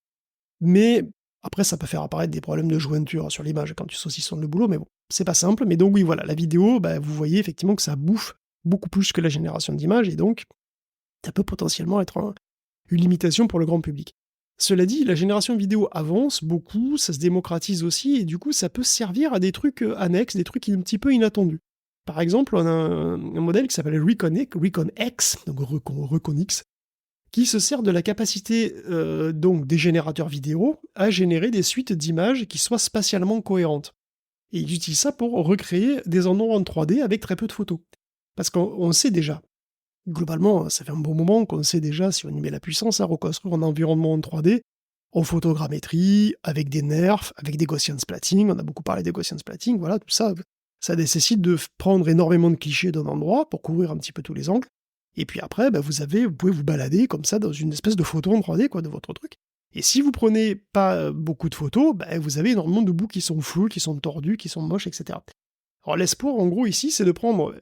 Mais après, ça peut faire apparaître des problèmes de jointure sur l'image quand tu saucissonnes le boulot. Mais bon, c'est pas simple. Mais donc, oui, voilà, la vidéo, vous voyez effectivement que ça bouffe beaucoup plus que la génération d'images. Et donc, ça peut potentiellement être une limitation pour le grand public. Cela dit, la génération vidéo avance beaucoup, ça se démocratise aussi, et du coup, ça peut servir à des trucs annexes, des trucs un petit peu inattendus. Par exemple, on a un modèle qui s'appelle Recon X, donc Recon X, qui se sert de la capacité donc des générateurs vidéo à générer des suites d'images qui soient spatialement cohérentes. Et ils utilisent ça pour recréer des endroits en 3D avec très peu de photos. Parce qu'on sait déjà, globalement, ça fait un bon moment qu'on sait déjà, si on y met la puissance, à reconstruire un environnement en 3D, en photogrammétrie, avec des nerfs, avec des Gaussian splatting, on a beaucoup parlé des Gaussian splatting, voilà, tout ça, ça nécessite de prendre énormément de clichés d'un endroit pour couvrir un petit peu tous les angles, et puis après, vous pouvez vous balader comme ça dans une espèce de photo en 3D, quoi, de votre truc. Et si vous prenez pas beaucoup de photos, vous avez énormément de bouts qui sont flous, qui sont tordus, qui sont moches, etc. Alors l'espoir, en gros, ici, c'est de prendre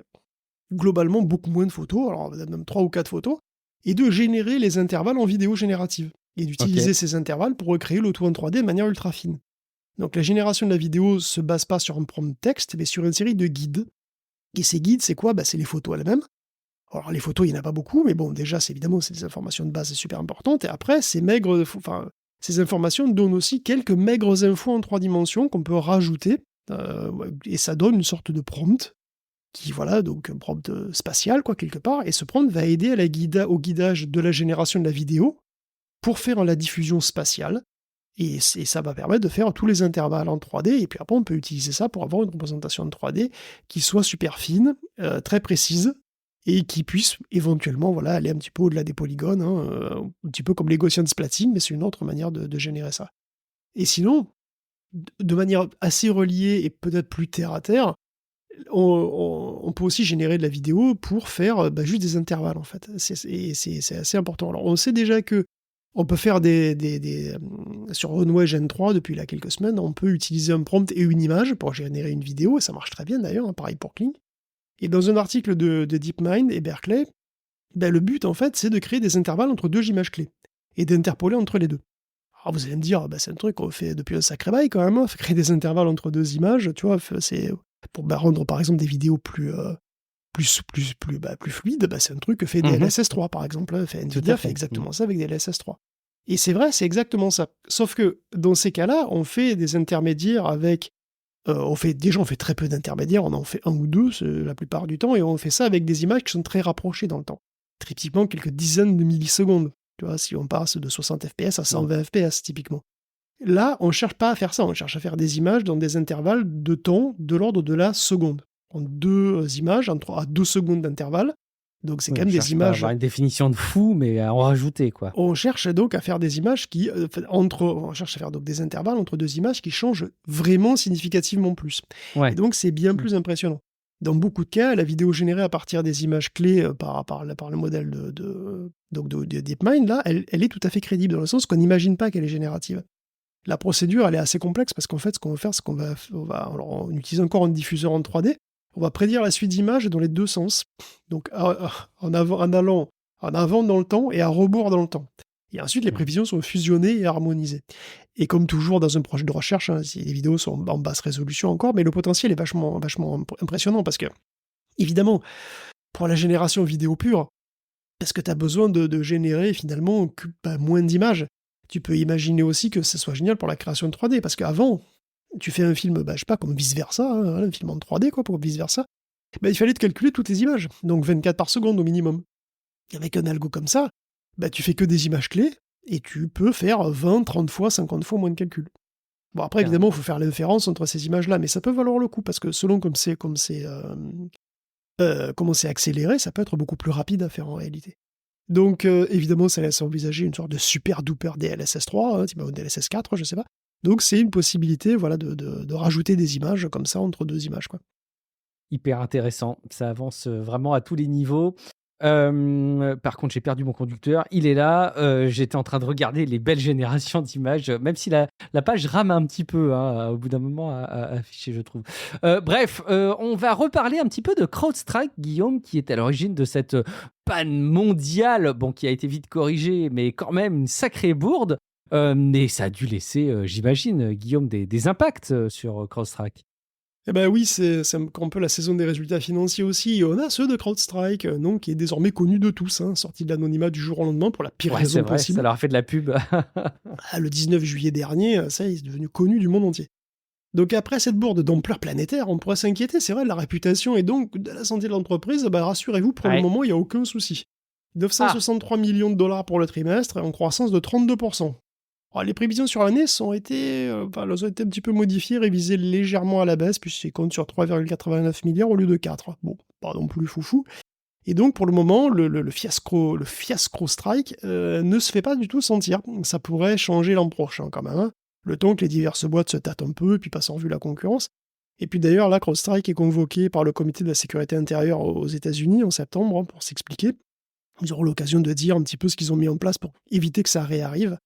globalement beaucoup moins de photos, alors même 3 ou 4 photos, et de générer les intervalles en vidéo générative, et d'utiliser ces intervalles pour recréer le tout en 3D de manière ultra fine. Donc la génération de la vidéo se base pas sur un prompt texte, mais sur une série de guides. Et ces guides, c'est quoi ? C'est les photos elles-mêmes. Alors les photos, il n'y en a pas beaucoup, mais bon, déjà, c'est des informations de base super importantes, et après, ces informations donnent aussi quelques maigres infos en 3 dimensions qu'on peut rajouter, et ça donne une sorte de prompt, qui, voilà, donc un prompt spatial, quoi, quelque part, et ce prompt va aider au guidage de la génération de la vidéo pour faire la diffusion spatiale, et ça va permettre de faire tous les intervalles en 3D, et puis après, on peut utiliser ça pour avoir une représentation en 3D qui soit super fine, très précise, et qui puisse éventuellement aller un petit peu au-delà des polygones, un petit peu comme les Gaussian splatting, mais c'est une autre manière de générer ça. Et sinon, de manière assez reliée et peut-être plus terre-à-terre, on peut aussi générer de la vidéo pour faire juste des intervalles, en fait. C'est assez important. Alors, on sait déjà que on peut faire sur Runway Gen 3, depuis il y a quelques semaines, on peut utiliser un prompt et une image pour générer une vidéo, et ça marche très bien d'ailleurs, pareil pour Kling. Et dans un article de DeepMind et Berkeley, le but, en fait, c'est de créer des intervalles entre 2 images clés, et d'interpoler entre les deux. Alors vous allez me dire, c'est un truc qu'on fait depuis un sacré bail quand même, créer des intervalles entre 2 images, tu vois, c'est pour rendre par exemple des vidéos plus fluides, c'est un truc que fait DLSS 3 par exemple, NVIDIA fait exactement ça avec DLSS 3. Et c'est vrai, c'est exactement ça. Sauf que dans ces cas-là, on fait des intermédiaires avec... on fait très peu d'intermédiaires, on en fait 1 ou 2 la plupart du temps, et on fait ça avec des images qui sont très rapprochées dans le temps. Typiquement quelques dizaines de millisecondes. Tu vois, si on passe de 60 fps à 120 fps, typiquement. Là, on ne cherche pas à faire ça, on cherche à faire des images dans des intervalles de temps de l'ordre de la seconde. En 2 images, à 2 secondes d'intervalle. Donc c'est quand même des images... Pas avoir une définition de fou, mais à en rajouter, quoi. On cherche donc à faire des images qui... on cherche à faire donc des intervalles entre 2 images qui changent vraiment significativement plus. Ouais. Et donc c'est bien plus impressionnant. Dans beaucoup de cas, la vidéo générée à partir des images clés par le modèle de DeepMind, là, elle est tout à fait crédible, dans le sens qu'on n'imagine pas qu'elle est générative. La procédure, elle est assez complexe, parce qu'en fait, ce qu'on va faire, c'est on utilise encore un diffuseur en 3D, on va prédire la suite d'images dans les 2 sens. Donc en allant en avant dans le temps et à rebours dans le temps. Et ensuite, les prévisions sont fusionnées et harmonisées. Et comme toujours dans un projet de recherche, si les vidéos sont en basse résolution encore, mais le potentiel est vachement impressionnant, parce que, évidemment, pour la génération vidéo pure, parce que tu as besoin de générer finalement moins d'images. Tu peux imaginer aussi que ce soit génial pour la création de 3D, parce qu'avant, tu fais un film, je sais pas, comme vice-versa, un film en 3D, quoi, pour vice-versa, il fallait te calculer toutes les images, donc 24 par seconde au minimum. Et avec un algo comme ça, tu fais que des images clés, et tu peux faire 20, 30 fois, 50 fois moins de calculs. Bon, après, évidemment, il faut faire l'inférence entre ces images-là, mais ça peut valoir le coup, parce que selon comment c'est accéléré, ça peut être beaucoup plus rapide à faire en réalité. Donc, évidemment, ça laisse envisager une sorte de super duper DLSS 3, ou DLSS 4, je sais pas. Donc, c'est une possibilité, de rajouter des images comme ça entre 2 images, quoi. Hyper intéressant. Ça avance vraiment à tous les niveaux. Par contre, j'ai perdu mon conducteur. Il est là. J'étais en train de regarder les belles générations d'images, même si la page rame un petit peu au bout d'un moment à afficher, je trouve. Bref, on va reparler un petit peu de CrowdStrike, Guillaume, qui est à l'origine de cette panne mondiale, bon, qui a été vite corrigée, mais quand même une sacrée bourde. Mais ça a dû laisser, j'imagine, Guillaume, des impacts sur CrowdStrike. Eh ben oui, c'est un peu la saison des résultats financiers aussi. Et on a ceux de CrowdStrike, donc, qui est désormais connu de tous, sorti de l'anonymat du jour au lendemain pour la pire Ouais, raison c'est vrai, possible. ça leur a fait de la pub. Le 19 juillet dernier, ça, il est devenu connu du monde entier. Donc après cette bourde d'ampleur planétaire, on pourrait s'inquiéter, c'est vrai, de la réputation et donc de la santé de l'entreprise. Rassurez-vous, pour le Ouais. moment, il n'y a aucun souci. 963 millions de dollars pour le trimestre, en croissance de 32%. Alors, les prévisions sur l'année elles ont été un petit peu modifiées, révisées légèrement à la baisse, puisqu'ils comptent sur 3,89 milliards au lieu de 4. Bon, pas non plus foufou. Et donc, pour le moment, le fiasco strike ne se fait pas du tout sentir. Ça pourrait changer l'an prochain, quand même. Le temps que les diverses boîtes se tâtent un peu, puis passent en vue la concurrence. Et puis d'ailleurs, là, CrowdStrike est convoqué par le comité de la sécurité intérieure aux États-Unis en septembre pour s'expliquer. Ils auront l'occasion de dire un petit peu ce qu'ils ont mis en place pour éviter que ça réarrive.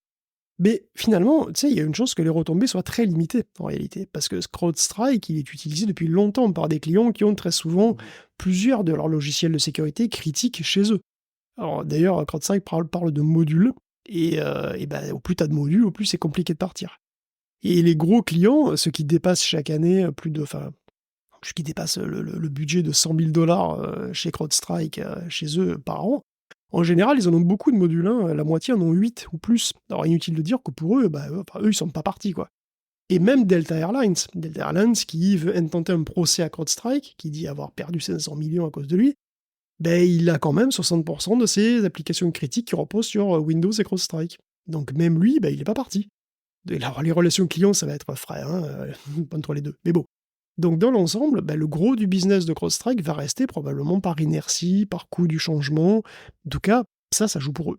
Mais finalement, tu sais, il y a une chance que les retombées soient très limitées, en réalité, parce que ce CrowdStrike, il est utilisé depuis longtemps par des clients qui ont très souvent plusieurs de leurs logiciels de sécurité critiques chez eux. Alors d'ailleurs, CrowdStrike parle de modules, et au plus tu as de modules, au plus c'est compliqué de partir. Et les gros clients, ceux qui dépassent chaque année ceux qui dépassent le budget de 100 000 $ chez CrowdStrike, chez eux, par an, en général, ils en ont beaucoup de modules, la moitié en ont 8 ou plus. Alors inutile de dire que pour eux, eux, ils sont pas partis, quoi. Et même Delta Airlines qui veut intenter un procès à CrowdStrike, qui dit avoir perdu 500 millions à cause de lui, il a quand même 60% de ses applications critiques qui reposent sur Windows et CrowdStrike. Donc même lui, il n'est pas parti. Alors les relations clients, ça va être frais, entre les deux. Mais bon. Donc dans l'ensemble, le gros du business de CrowdStrike va rester probablement par inertie, par coût du changement. En tout cas, ça joue pour eux.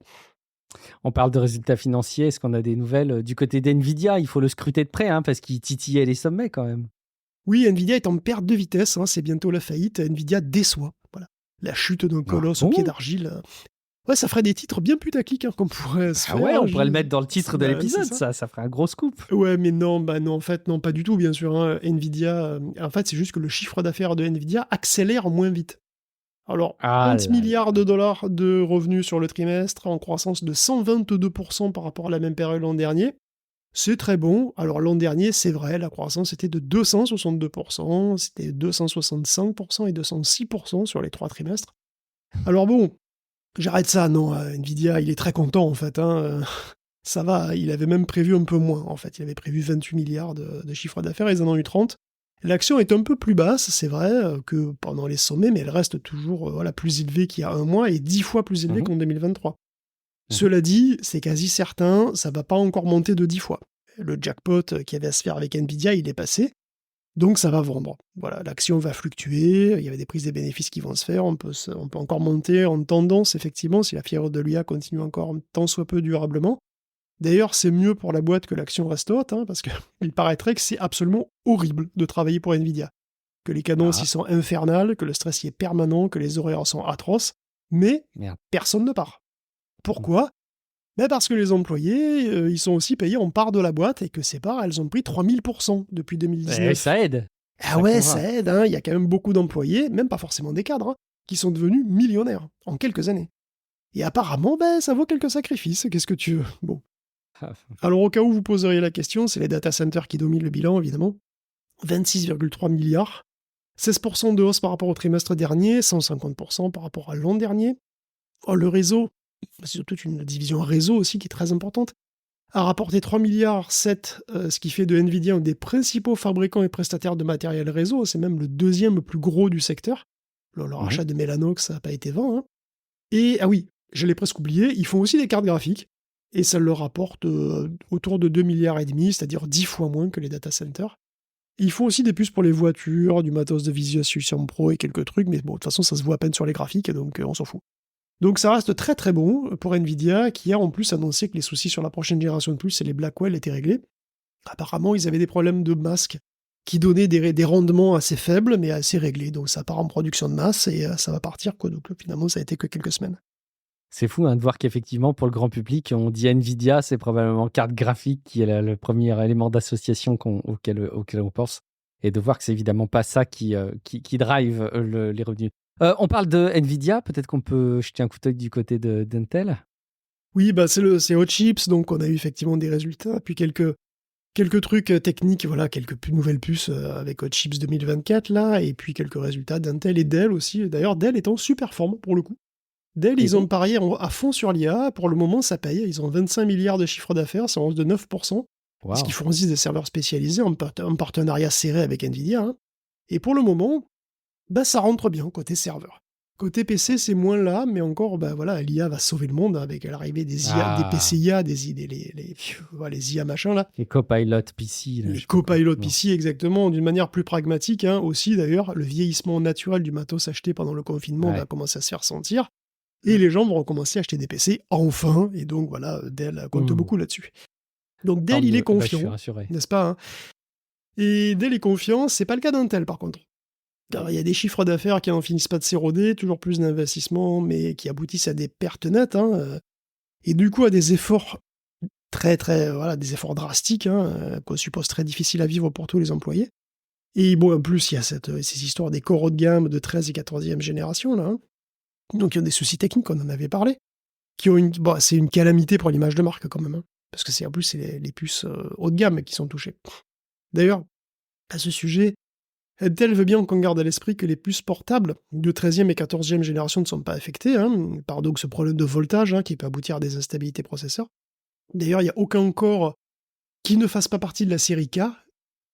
On parle de résultats financiers. Est-ce qu'on a des nouvelles du côté d'NVIDIA? Il faut le scruter de près, parce qu'il titillait les sommets quand même. Oui, Nvidia est en perte de vitesse, c'est bientôt la faillite. Nvidia déçoit. Voilà. La chute d'un colosse au pied d'argile. Ouais, ça ferait des titres bien putaclic qu'on pourrait se faire. Ouais, on pourrait le mettre dans le titre de l'épisode, ça ferait un gros scoop. Ouais, mais non, en fait, non, pas du tout, bien sûr. Nvidia, en fait, c'est juste que le chiffre d'affaires de Nvidia accélère moins vite. Alors, 30 milliards de dollars de revenus sur le trimestre, en croissance de 122% par rapport à la même période l'an dernier. C'est très bon. Alors, l'an dernier, c'est vrai, la croissance était de 262%, c'était 265% et 206% sur les 3 trimestres. Alors bon, j'arrête ça, non, Nvidia, il est très content, en fait, ça va, il avait même prévu un peu moins, en fait. Il avait prévu 28 milliards de chiffre d'affaires, ils en ont eu 30. L'action est un peu plus basse, c'est vrai, que pendant les sommets, mais elle reste toujours plus élevée qu'il y a un mois et 10 fois plus élevée qu'en 2023. Cela dit, c'est quasi certain, ça va pas encore monter de 10 fois. Le jackpot qu'il y avait à se faire avec Nvidia, il est passé, donc ça va vendre. Voilà, l'action va fluctuer, il y avait des prises des bénéfices qui vont se faire, on peut encore monter en tendance, effectivement, si la fièvre de l'IA continue encore tant soit peu durablement. D'ailleurs, c'est mieux pour la boîte que l'action reste haute, parce qu'il paraîtrait que c'est absolument horrible de travailler pour Nvidia. Que les cadences y sont infernales, que le stress y est permanent, que les horaires sont atroces, mais personne ne part. Pourquoi ? Parce que les employés, ils sont aussi payés en part de la boîte et que ces parts, elles ont pris 3000% depuis 2019. Ça aide. Ça aide, il y a quand même beaucoup d'employés, même pas forcément des cadres, qui sont devenus millionnaires en quelques années. Et apparemment, ça vaut quelques sacrifices, qu'est-ce que tu veux ? Bon. Alors au cas où vous poseriez la question, c'est les data centers qui dominent le bilan, évidemment. 26,3 milliards, 16% de hausse par rapport au trimestre dernier, 150% par rapport à l'an dernier. Le réseau, c'est surtout une division réseau aussi qui est très importante, a rapporté 3 milliards 7, ce qui fait de Nvidia un des principaux fabricants et prestataires de matériel réseau, c'est même le deuxième le plus gros du secteur. Leur achat de Mellanox, ça n'a pas été vain. Et, oui, je l'ai presque oublié, ils font aussi des cartes graphiques, et ça leur rapporte autour de 2,5 milliards, c'est-à-dire 10 fois moins que les data centers. Ils font aussi des puces pour les voitures, du matos de visualisation pro et quelques trucs, mais bon, de toute façon, ça se voit à peine sur les graphiques, donc on s'en fout. Donc ça reste très très bon pour Nvidia, qui a en plus annoncé que les soucis sur la prochaine génération de puces et les Blackwell étaient réglés. Apparemment, ils avaient des problèmes de masques qui donnait des rendements assez faibles, mais assez réglés. Donc ça part en production de masse et ça va partir, quoi. Donc finalement, ça a été que quelques semaines. C'est fou de voir qu'effectivement, pour le grand public, on dit Nvidia, c'est probablement carte graphique qui est le premier élément d'association auquel on pense. Et de voir que c'est évidemment pas ça qui drive les revenus. On parle de Nvidia, peut-être qu'on peut jeter un coup d'œil du côté d'Intel. Oui, c'est Hot Chips, donc on a eu effectivement des résultats, puis quelques trucs techniques, voilà, quelques nouvelles puces avec Hot Chips 2024 là, et puis quelques résultats d'Intel et Dell aussi. D'ailleurs, Dell est en super forme pour le coup. Dell, ils ont parié à fond sur l'IA. Pour le moment, ça paye. Ils ont 25 milliards de chiffre d'affaires, c'est en hausse de 9%, parce qu'ils fournissent des serveurs spécialisés en partenariat serré avec Nvidia. Hein. Et pour le moment, ça rentre bien côté serveur. Côté PC, c'est moins là, mais encore, l'IA va sauver le monde avec l'arrivée des IA, des PCIA, les IA machin là. Les Copilot PC. Les Copilot PC, exactement, d'une manière plus pragmatique. Hein. Aussi, d'ailleurs, le vieillissement naturel du matos acheté pendant le confinement va commencer à se faire sentir. Et les gens vont recommencer à acheter des PC, enfin. Et donc, voilà, Dell compte beaucoup là-dessus. Donc, Dell, il est confiant, n'est-ce pas hein. Et Dell est confiant, c'est pas le cas d'Intel, par contre. Car il y a des chiffres d'affaires qui n'en finissent pas de s'éroder, toujours plus d'investissements, mais qui aboutissent à des pertes nettes. Hein, et du coup, à des efforts des efforts drastiques, hein, qu'on suppose très difficiles à vivre pour tous les employés. Et bon, en plus, il y a ces histoires des corps haut de gamme de 13 et 14e génération, là. Hein. Donc, il y a des soucis techniques, on en avait parlé, c'est une calamité pour l'image de marque, quand même. Hein, parce que c'est les puces haut de gamme qui sont touchées. D'ailleurs, à ce sujet, Intel veut bien qu'on garde à l'esprit que les puces portables de 13e et 14e génération ne sont pas affectées, hein, par donc ce problème de voltage qui peut aboutir à des instabilités processeurs. D'ailleurs, il n'y a aucun corps qui ne fasse pas partie de la série K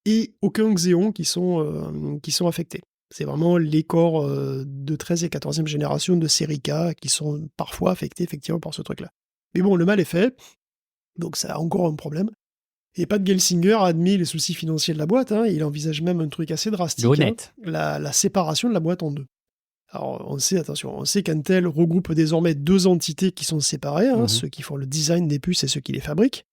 et aucun Xeon qui sont affectés. C'est vraiment les corps de 13 et 14e génération de série K qui sont parfois affectés effectivement par ce truc-là. Mais bon, le mal est fait, donc ça a encore un problème. Et Pat Gelsinger a admis les soucis financiers de la boîte, hein, il envisage même un truc assez drastique, la séparation de la boîte en deux. Alors on sait qu'Intel regroupe désormais deux entités qui sont séparées, hein, ceux qui font le design des puces et ceux qui les fabriquent,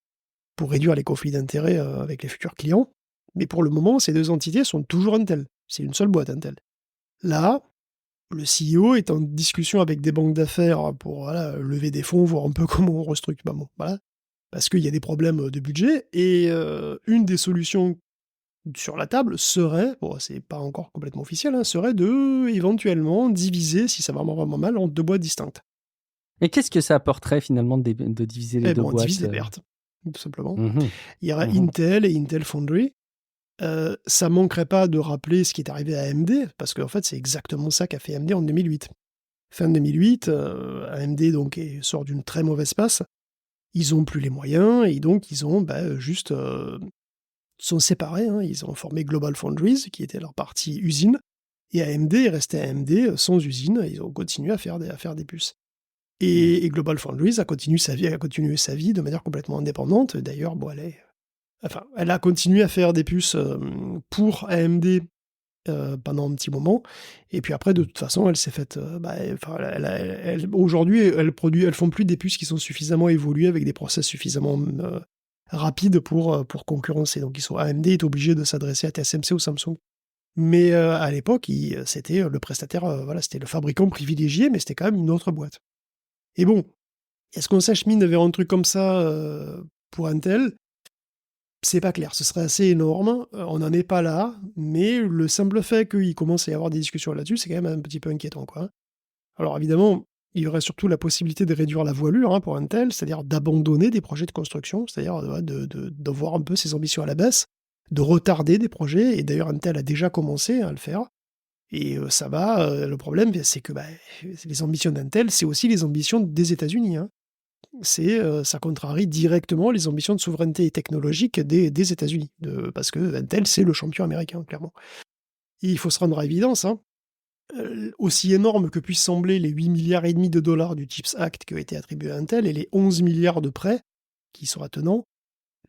pour réduire les conflits d'intérêts avec les futurs clients. Mais pour le moment, ces deux entités sont toujours Intel. C'est une seule boîte Intel. Là, le CEO est en discussion avec des banques d'affaires pour lever des fonds, voir un peu comment on restructure. Parce qu'il y a des problèmes de budget, et une des solutions sur la table serait, c'est pas encore complètement officiel, hein, serait de éventuellement diviser, si ça va vraiment mal, en deux boîtes distinctes. Et qu'est-ce que ça apporterait finalement de diviser les deux boîtes? On divise les pertes, tout simplement. Il y aurait Intel et Intel Foundry. Ça manquerait pas de rappeler ce qui est arrivé à AMD, parce qu'en fait, c'est exactement ça qu'a fait AMD en 2008. Fin 2008, AMD donc, sort d'une très mauvaise passe. Ils n'ont plus les moyens, et donc ils ont sont séparés. Hein, ils ont formé Global Foundries, qui était leur partie usine, et AMD est resté AMD sans usine. Ils ont continué à faire des puces. Et Global Foundries a continué sa vie de manière complètement indépendante. D'ailleurs, elle a continué à faire des puces pour AMD pendant un petit moment, et puis après, de toute façon, elle s'est faite. Aujourd'hui, elles font plus des puces qui sont suffisamment évoluées avec des process suffisamment rapides pour concurrencer. Donc, AMD est obligé de s'adresser à TSMC ou Samsung. Mais à l'époque, c'était le prestataire, c'était le fabricant privilégié, mais c'était quand même une autre boîte. Et bon, est-ce qu'on s'achemine vers un truc comme ça pour Intel ? C'est pas clair, ce serait assez énorme, on n'en est pas là, mais le simple fait qu'il commence à y avoir des discussions là-dessus, c'est quand même un petit peu inquiétant, quoi. Alors évidemment, il y aurait surtout la possibilité de réduire la voilure pour Intel, c'est-à-dire d'abandonner des projets de construction, c'est-à-dire de voir un peu ses ambitions à la baisse, de retarder des projets, et d'ailleurs Intel a déjà commencé à le faire, et ça va, le problème c'est que les ambitions d'Intel, c'est aussi les ambitions des États-Unis, hein. Ça contrarie directement les ambitions de souveraineté technologique des États-Unis, parce que Intel, c'est le champion américain, clairement. Et il faut se rendre à l'évidence, hein, aussi énorme que puissent sembler les 8,5 milliards de dollars du CHIPS Act qui ont été attribués à Intel et les 11 milliards de prêts qui sont attenants,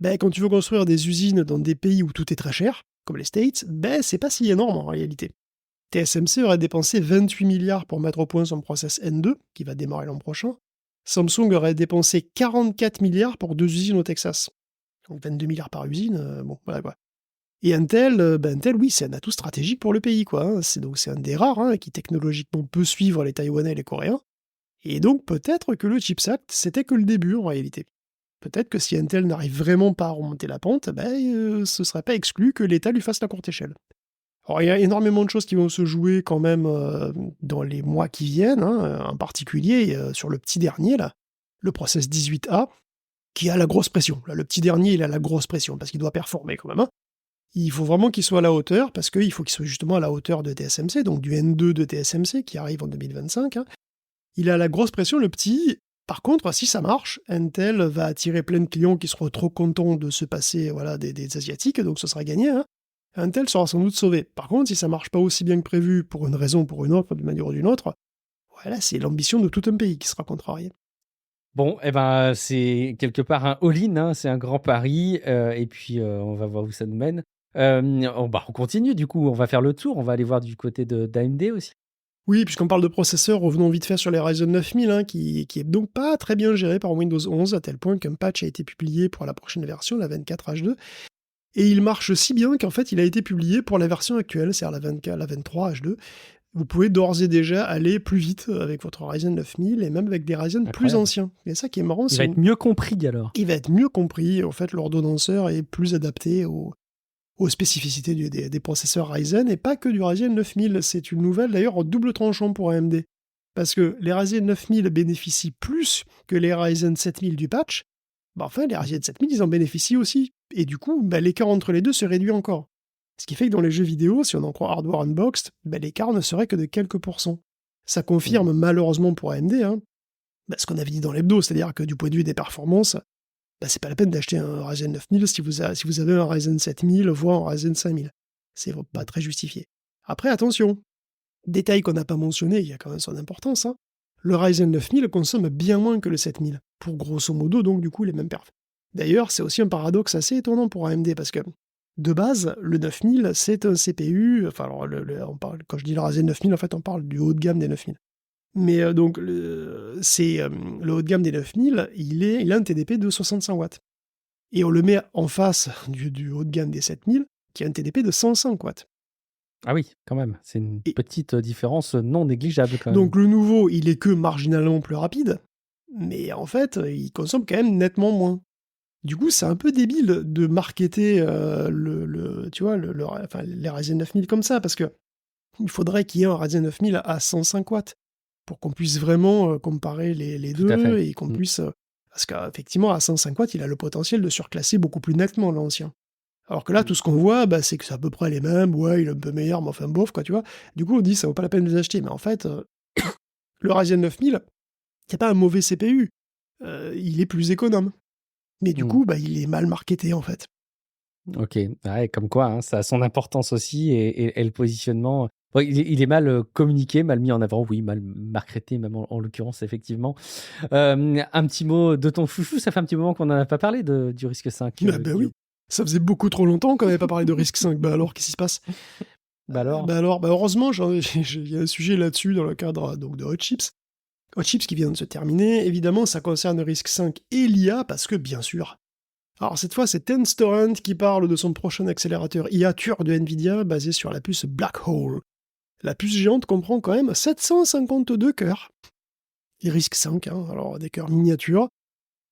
quand tu veux construire des usines dans des pays où tout est très cher, comme les States, c'est pas si énorme en réalité. TSMC aurait dépensé 28 milliards pour mettre au point son process N2, qui va démarrer l'an prochain. Samsung aurait dépensé 44 milliards pour 2 usines au Texas. Donc 22 milliards par usine, voilà quoi. Et Intel, Intel, oui, c'est un atout stratégique pour le pays, quoi. Hein. C'est un des rares qui technologiquement peut suivre les Taïwanais et les Coréens. Et donc peut-être que le Chips Act, c'était que le début en réalité. Peut-être que si Intel n'arrive vraiment pas à remonter la pente, ce serait pas exclu que l'État lui fasse la courte échelle. Alors il y a énormément de choses qui vont se jouer quand même dans les mois qui viennent, hein, en particulier sur le petit dernier, là, le process 18A, qui a la grosse pression. Là, le petit dernier, il a la grosse pression, parce qu'il doit performer quand même. Hein. Il faut vraiment qu'il soit à la hauteur, parce qu'il faut qu'il soit justement à la hauteur de TSMC, donc du N2 de TSMC, qui arrive en 2025. Hein. Il a la grosse pression, le petit. Par contre, si ça marche, Intel va attirer plein de clients qui seront trop contents de se passer des Asiatiques, donc ce sera gagné. Hein. Intel sera sans doute sauvé. Par contre, si ça marche pas aussi bien que prévu, pour une raison ou pour une autre, d'une manière ou d'une autre, voilà, c'est l'ambition de tout un pays qui sera contrariée. Bon, eh ben, c'est quelque part un all-in, hein, c'est un grand pari, et puis on va voir où ça nous mène. On continue, du coup, on va faire le tour, on va aller voir du côté d'AMD aussi. Oui, puisqu'on parle de processeurs, revenons vite fait sur les Ryzen 9000, hein, qui est donc pas très bien géré par Windows 11, à tel point qu'un patch a été publié pour la prochaine version, la 24H2, et il marche si bien qu'en fait il a été publié pour la version actuelle, c'est-à-dire la 23H2. Vous pouvez d'ores et déjà aller plus vite avec votre Ryzen 9000 et même avec des Ryzen plus anciens. Et ça qui est marrant, il va être mieux compris alors. Il va être mieux compris, en fait l'ordonnanceur est plus adapté aux spécificités des processeurs Ryzen, et pas que du Ryzen 9000. C'est une nouvelle d'ailleurs en double tranchant pour AMD. Parce que les Ryzen 9000 bénéficient plus que les Ryzen 7000 du patch, les Ryzen 7000, ils en bénéficient aussi. Et du coup, l'écart entre les deux se réduit encore. Ce qui fait que dans les jeux vidéo, si on en croit Hardware Unboxed, l'écart ne serait que de quelques pourcents. Ça confirme malheureusement pour AMD ce qu'on avait dit dans l'hebdo, c'est-à-dire que du point de vue des performances, c'est pas la peine d'acheter un Ryzen 9000 si vous avez un Ryzen 7000, voire un Ryzen 5000. C'est pas très justifié. Après, attention, détail qu'on n'a pas mentionné, il y a quand même son importance, hein. Le Ryzen 9000 consomme bien moins que le 7000, pour grosso modo donc du coup les mêmes perfs. D'ailleurs, c'est aussi un paradoxe assez étonnant pour AMD, parce que de base, le 9000, c'est un CPU, quand je dis le Ryzen 9000, en fait on parle du haut de gamme des 9000. Mais le haut de gamme des 9000, il a un TDP de 65 watts. Et on le met en face du haut de gamme des 7000, qui a un TDP de 105 watts. Ah oui, quand même, c'est une petite différence non négligeable quand même. Donc le nouveau, il est que marginalement plus rapide, mais en fait, il consomme quand même nettement moins. Du coup, c'est un peu débile de marketer les Ryzen 9000 comme ça, parce que il faudrait qu'il y ait un Ryzen 9000 à 105 watts pour qu'on puisse vraiment comparer les deux et qu'on puisse... parce qu'effectivement, à 105 watts, il a le potentiel de surclasser beaucoup plus nettement l'ancien. Alors que là, tout ce qu'on voit, c'est que c'est à peu près les mêmes, ouais, il est un peu meilleur, mais enfin bof, quoi, tu vois. Du coup, on dit, ça vaut pas la peine de les acheter. Mais en fait, le Ryzen 9000, il n'y a pas un mauvais CPU. Il est plus économe. Mais du coup, il est mal marketé, en fait. Ok, ouais, comme quoi, hein, ça a son importance aussi, et le positionnement... Bon, il est mal communiqué, mal mis en avant, oui, mal marketé, même en l'occurrence, effectivement. Un petit mot de ton chouchou, ça fait un petit moment qu'on n'en a pas parlé du risque 5. Oui, ça faisait beaucoup trop longtemps qu'on n'avait pas parlé de risque 5. Alors, qu'est-ce qui se passe? Heureusement, il y a un sujet là-dessus dans le cadre donc, de Hot Chips. Hot Chips qui vient de se terminer, évidemment, ça concerne risque 5 et l'IA, parce que, bien sûr... Alors cette fois, c'est Tenstorrent qui parle de son prochain accélérateur IA Turbo de Nvidia, basé sur la puce Black Hole. La puce géante comprend quand même 752 cœurs. Il risque 5, alors des cœurs miniatures.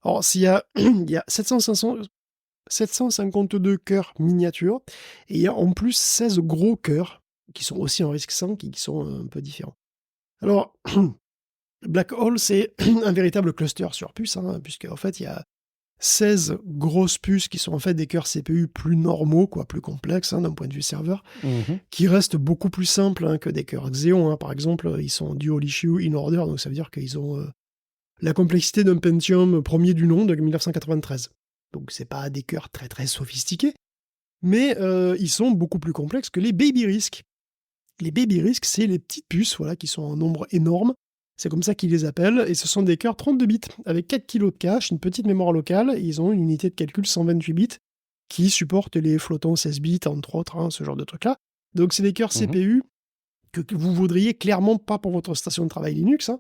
Alors s'il y a, il y a 752 cœurs miniatures, et il y a en plus 16 gros cœurs, qui sont aussi en risque 5 et qui sont un peu différents. Alors, Black Hole, c'est un véritable cluster sur puce, puisque en fait, il y a 16 grosses puces qui sont en fait des cœurs CPU plus normaux, plus complexes d'un point de vue serveur, qui restent beaucoup plus simples que des cœurs Xeon. Par exemple, ils sont dual issue in order, donc ça veut dire qu'ils ont la complexité d'un Pentium premier du nom de 1993. Donc c'est pas des cœurs très très sophistiqués, mais ils sont beaucoup plus complexes que les Baby Risc. Les Baby Risc, c'est les petites puces qui sont en nombre énorme. C'est comme ça qu'ils les appellent, et ce sont des cœurs 32 bits, avec 4 kg de cache, une petite mémoire locale, et ils ont une unité de calcul 128 bits, qui supporte les flottants 16 bits, entre autres, ce genre de trucs-là. Donc c'est des cœurs CPU que vous voudriez clairement pas pour votre station de travail Linux,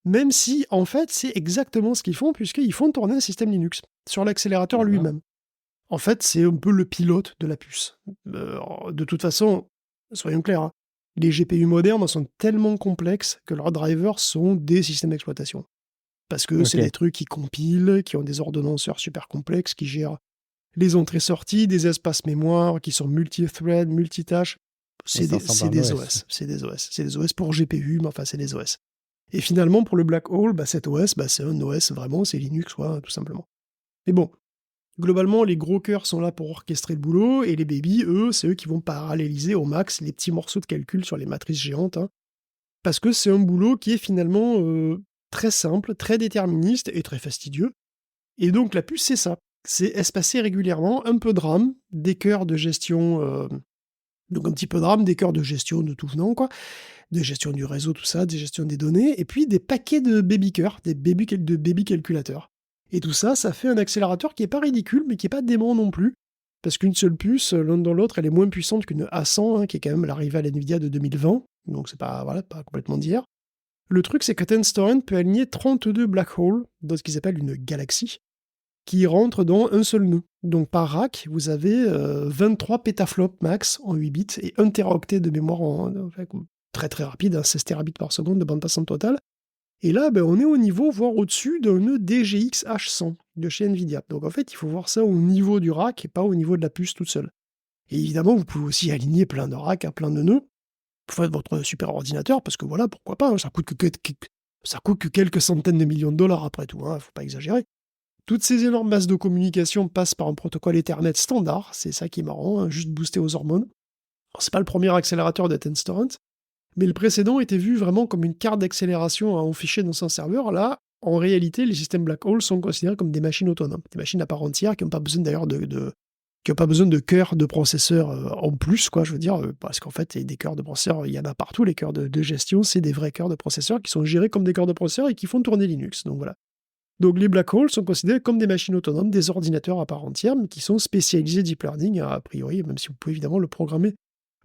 même si, en fait, c'est exactement ce qu'ils font, puisqu'ils font tourner un système Linux, sur l'accélérateur lui-même. En fait, c'est un peu le pilote de la puce. De toute façon, soyons clairs, hein, les GPU modernes sont tellement complexes que leurs drivers sont des systèmes d'exploitation. Parce que c'est Ok. des trucs qui compilent, qui ont des ordonnanceurs super complexes, qui gèrent les entrées-sorties, des espaces mémoire, qui sont multi-thread, multitâches. Et ça ressemble à C'est un des OS. OS. C'est des OS. C'est des OS pour GPU, mais enfin, c'est des OS. Et finalement, pour le Black Hole, cet OS, c'est un OS vraiment, c'est Linux, quoi, tout simplement. Mais bon, globalement, les gros cœurs sont là pour orchestrer le boulot, et les baby, eux, c'est eux qui vont paralléliser au max les petits morceaux de calcul sur les matrices géantes, hein, parce que c'est un boulot qui est finalement très simple, très déterministe et très fastidieux. Et donc la puce, c'est ça. C'est espacer régulièrement un peu de RAM, des cœurs de gestion, donc un petit peu de RAM, des cœurs de gestion de tout venant, quoi, de gestion du réseau, tout ça, de gestion des données, et puis des paquets de baby cœurs, de baby calculateurs. Et tout ça, ça fait un accélérateur qui est pas ridicule, mais qui est pas dément non plus, parce qu'une seule puce, l'un dans l'autre, elle est moins puissante qu'une A100, hein, qui est quand même l'arrivée à l'NVIDIA de 2020, donc c'est pas, voilà, pas complètement d'hier. Le truc, c'est que Tenstorrent peut aligner 32 black holes dans ce qu'ils appellent une galaxie, qui rentrent dans un seul nœud. Donc par rack, vous avez 23 pétaflops max en 8 bits et 1 teraoctet de mémoire très très rapide, hein, 16 terabits par seconde de bande passante totale. Et là, on est au niveau, voire au-dessus d'un nœud DGX H100 de chez Nvidia. Donc en fait, il faut voir ça au niveau du rack et pas au niveau de la puce toute seule. Et évidemment, vous pouvez aussi aligner plein de racks à plein de nœuds pour faire votre super ordinateur, parce que voilà, pourquoi pas, hein, ça coûte que quelques centaines de millions de dollars après tout, hein, faut pas exagérer. Toutes ces énormes masses de communication passent par un protocole Ethernet standard, c'est ça qui est marrant, hein, juste boosté aux hormones. Alors, c'est pas le premier accélérateur de Tenstorrent, mais le précédent était vu vraiment comme une carte d'accélération à enficher dans son serveur. Là, en réalité, les systèmes Black Hole sont considérés comme des machines autonomes, des machines à part entière qui n'ont pas besoin d'ailleurs qui n'ont pas besoin de cœurs de processeurs en plus, quoi, je veux dire, parce qu'en fait, des cœurs de processeurs, il y en a partout, les cœurs de gestion, c'est des vrais cœurs de processeurs qui sont gérés comme des cœurs de processeurs et qui font tourner Linux, donc voilà. Donc les black holes sont considérés comme des machines autonomes, des ordinateurs à part entière, mais qui sont spécialisés deep learning, a priori, même si vous pouvez évidemment le programmer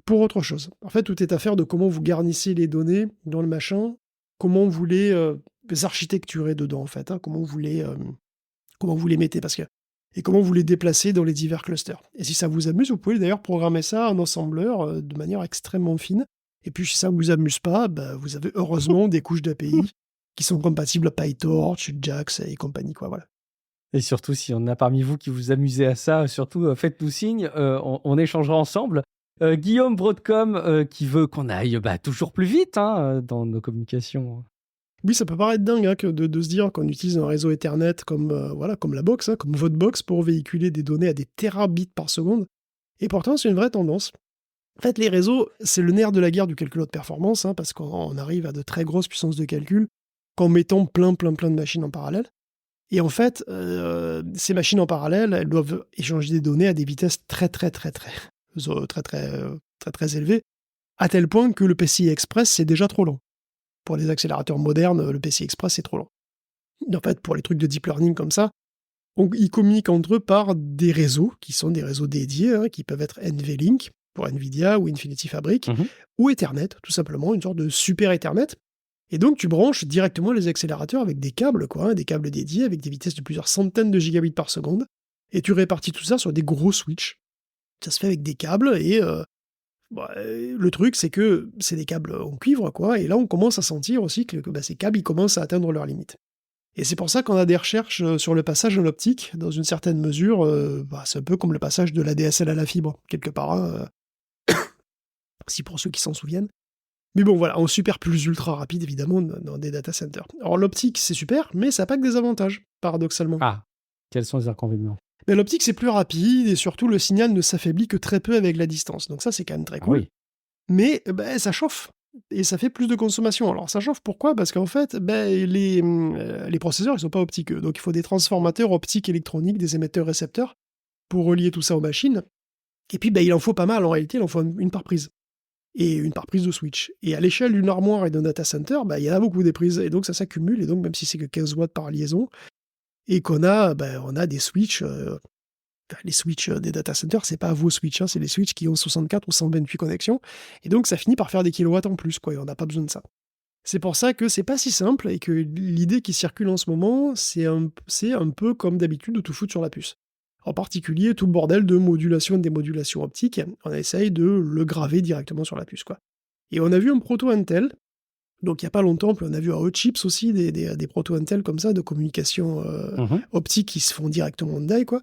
pour autre chose. En fait, tout est affaire de comment vous garnissez les données dans le machin, comment vous les architecturez dedans, en fait, hein, comment vous les mettez, et comment vous les déplacez dans les divers clusters. Et si ça vous amuse, vous pouvez d'ailleurs programmer ça en assembleur de manière extrêmement fine. Et puis si ça ne vous amuse pas, vous avez heureusement des couches d'API qui sont compatibles à PyTorch, JAX et compagnie, quoi, voilà. Et surtout, si on a parmi vous qui vous amusez à ça, surtout faites-nous signe, on échangera ensemble. Guillaume Broadcom qui veut qu'on aille toujours plus vite dans nos communications. Oui, ça peut paraître dingue hein, de se dire qu'on utilise un réseau Ethernet comme la box, hein, comme votre box, pour véhiculer des données à des terabits par seconde. Et pourtant, c'est une vraie tendance. En fait, les réseaux, c'est le nerf de la guerre du calcul haute performance, hein, parce qu'on arrive à de très grosses puissances de calcul qu'en mettant plein de machines en parallèle. Et en fait, ces machines en parallèle, elles doivent échanger des données à des vitesses très élevées, à tel point que le PCI Express, c'est déjà trop lent. Pour les accélérateurs modernes, le PCI Express, c'est trop lent. En fait, pour les trucs de deep learning comme ça, ils communiquent entre eux par des réseaux, qui sont des réseaux dédiés, hein, qui peuvent être NVLink, pour NVIDIA, ou Infinity Fabric, ou Ethernet, tout simplement, une sorte de super Ethernet. Et donc, tu branches directement les accélérateurs avec des câbles, des câbles dédiés, avec des vitesses de plusieurs centaines de gigabits par seconde, et tu répartis tout ça sur des gros switches. Ça se fait avec des câbles, et le truc, c'est que c'est des câbles en cuivre, et là, on commence à sentir aussi que ces câbles, ils commencent à atteindre leurs limites. Et c'est pour ça qu'on a des recherches sur le passage en optique, dans une certaine mesure, c'est un peu comme le passage de la DSL à la fibre, quelque part, hein, si pour ceux qui s'en souviennent. Mais bon, voilà, en super plus ultra rapide, évidemment, dans des data centers. Alors l'optique, c'est super, mais ça n'a pas que des avantages, paradoxalement. Ah, quels sont les inconvénients? Mais l'optique, c'est plus rapide, et surtout, le signal ne s'affaiblit que très peu avec la distance. Donc ça, c'est quand même très cool. Oui. Mais ça chauffe, et ça fait plus de consommation. Alors ça chauffe, pourquoi? Parce qu'en fait, les processeurs, ils sont pas optiques, eux. Donc il faut des transformateurs optiques électroniques, des émetteurs-récepteurs, pour relier tout ça aux machines. Et puis, il en faut pas mal, en réalité, il en faut une par prise. Et une par prise de switch. Et à l'échelle d'une armoire et d'un data center, il y en a beaucoup des prises, et donc ça s'accumule, et donc même si c'est que 15 watts par liaison, et qu'on a, on a des switches, les switches des data centers, c'est pas vos switches, hein, c'est les switches qui ont 64 ou 128 connexions, et donc ça finit par faire des kilowatts en plus, et on n'a pas besoin de ça. C'est pour ça que c'est pas si simple, et que l'idée qui circule en ce moment, c'est un peu comme d'habitude de tout foutre sur la puce. En particulier, tout le bordel de modulation et démodulation optique, on essaye de le graver directement sur la puce, quoi. Et on a vu un proto Intel, donc il n'y a pas longtemps, puis on a vu à Hot Chips aussi des proto Intel comme ça, de communication optique qui se font directement en die, quoi.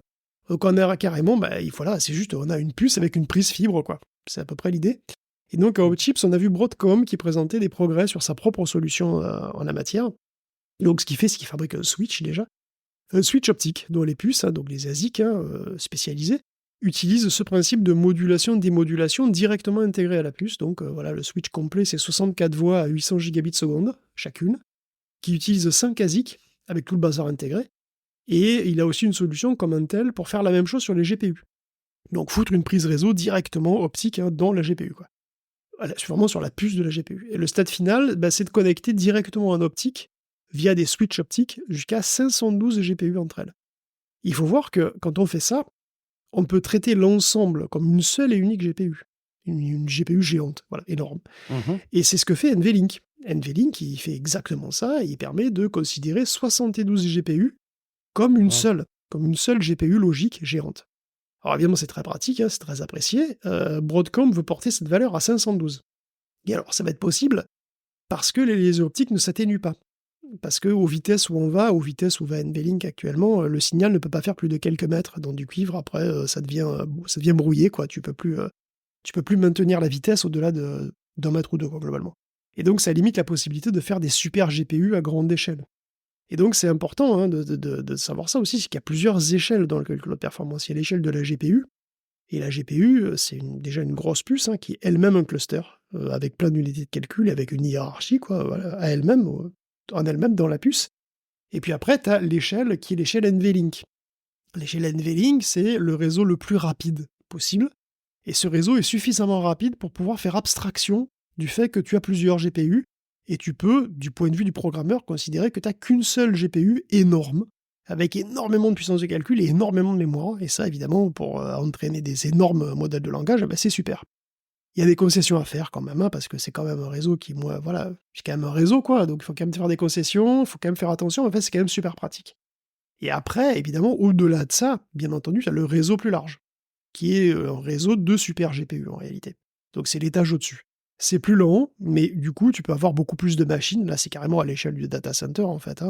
Donc on a carrément, voilà, c'est juste, on a une puce avec une prise fibre, quoi. C'est à peu près l'idée. Et donc à Hot Chips, on a vu Broadcom qui présentait des progrès sur sa propre solution en la matière. Donc ce qu'il fait, c'est qu'il fabrique un switch déjà, un switch optique, dont les puces, donc les ASIC spécialisés, utilisent ce principe de modulation-démodulation directement intégré à la puce. Donc voilà, le switch complet, c'est 64 voies à 800 gigabits seconde, chacune, qui utilise 5 ASIC, avec tout le bazar intégré. Et il a aussi une solution comme Intel pour faire la même chose sur les GPU. Donc foutre une prise réseau directement optique dans la GPU, quoi. Voilà, vraiment sur la puce de la GPU. Et le stade final, c'est de connecter directement en optique, via des switches optiques, jusqu'à 512 GPU entre elles. Il faut voir que quand on fait ça, on peut traiter l'ensemble comme une seule et unique GPU. Une GPU géante, voilà, énorme. Et c'est ce que fait NVLink. NVLink, il fait exactement ça, et il permet de considérer 72 GPU comme une seule GPU logique géante. Alors évidemment, c'est très pratique, c'est très apprécié. Broadcom veut porter cette valeur à 512. Et alors, ça va être possible parce que les liaisons optiques ne s'atténuent pas. Parce qu'aux vitesses où on va, aux vitesses où va NVLink actuellement, le signal ne peut pas faire plus de quelques mètres dans du cuivre. Après, ça devient brouillé, quoi. Tu peux plus maintenir la vitesse au-delà d'un mètre ou deux, quoi, globalement. Et donc, ça limite la possibilité de faire des super GPU à grande échelle. Et donc, c'est important de savoir ça aussi, c'est qu'il y a plusieurs échelles dans le calcul de performance. Il y a l'échelle de la GPU, et la GPU, c'est déjà une grosse puce qui est elle-même un cluster, avec plein d'unités de calcul, avec une hiérarchie, quoi, voilà, à elle-même, en elle-même dans la puce. Et puis après, tu as l'échelle qui est l'échelle NVLink. L'échelle NVLink, c'est le réseau le plus rapide possible, et ce réseau est suffisamment rapide pour pouvoir faire abstraction du fait que tu as plusieurs GPU, et tu peux, du point de vue du programmeur, considérer que tu n'as qu'une seule GPU énorme, avec énormément de puissance de calcul et énormément de mémoire, et ça, évidemment, pour entraîner des énormes modèles de langage, c'est super. Il y a des concessions à faire quand même, parce que c'est quand même un réseau qui, c'est quand même un réseau, quoi, donc il faut quand même faire des concessions, il faut quand même faire attention, en fait, c'est quand même super pratique. Et après, évidemment, au-delà de ça, bien entendu, tu as le réseau plus large, qui est un réseau de super GPU, en réalité. Donc c'est l'étage au-dessus. C'est plus lent, mais du coup, tu peux avoir beaucoup plus de machines. Là, c'est carrément à l'échelle du data center, en fait.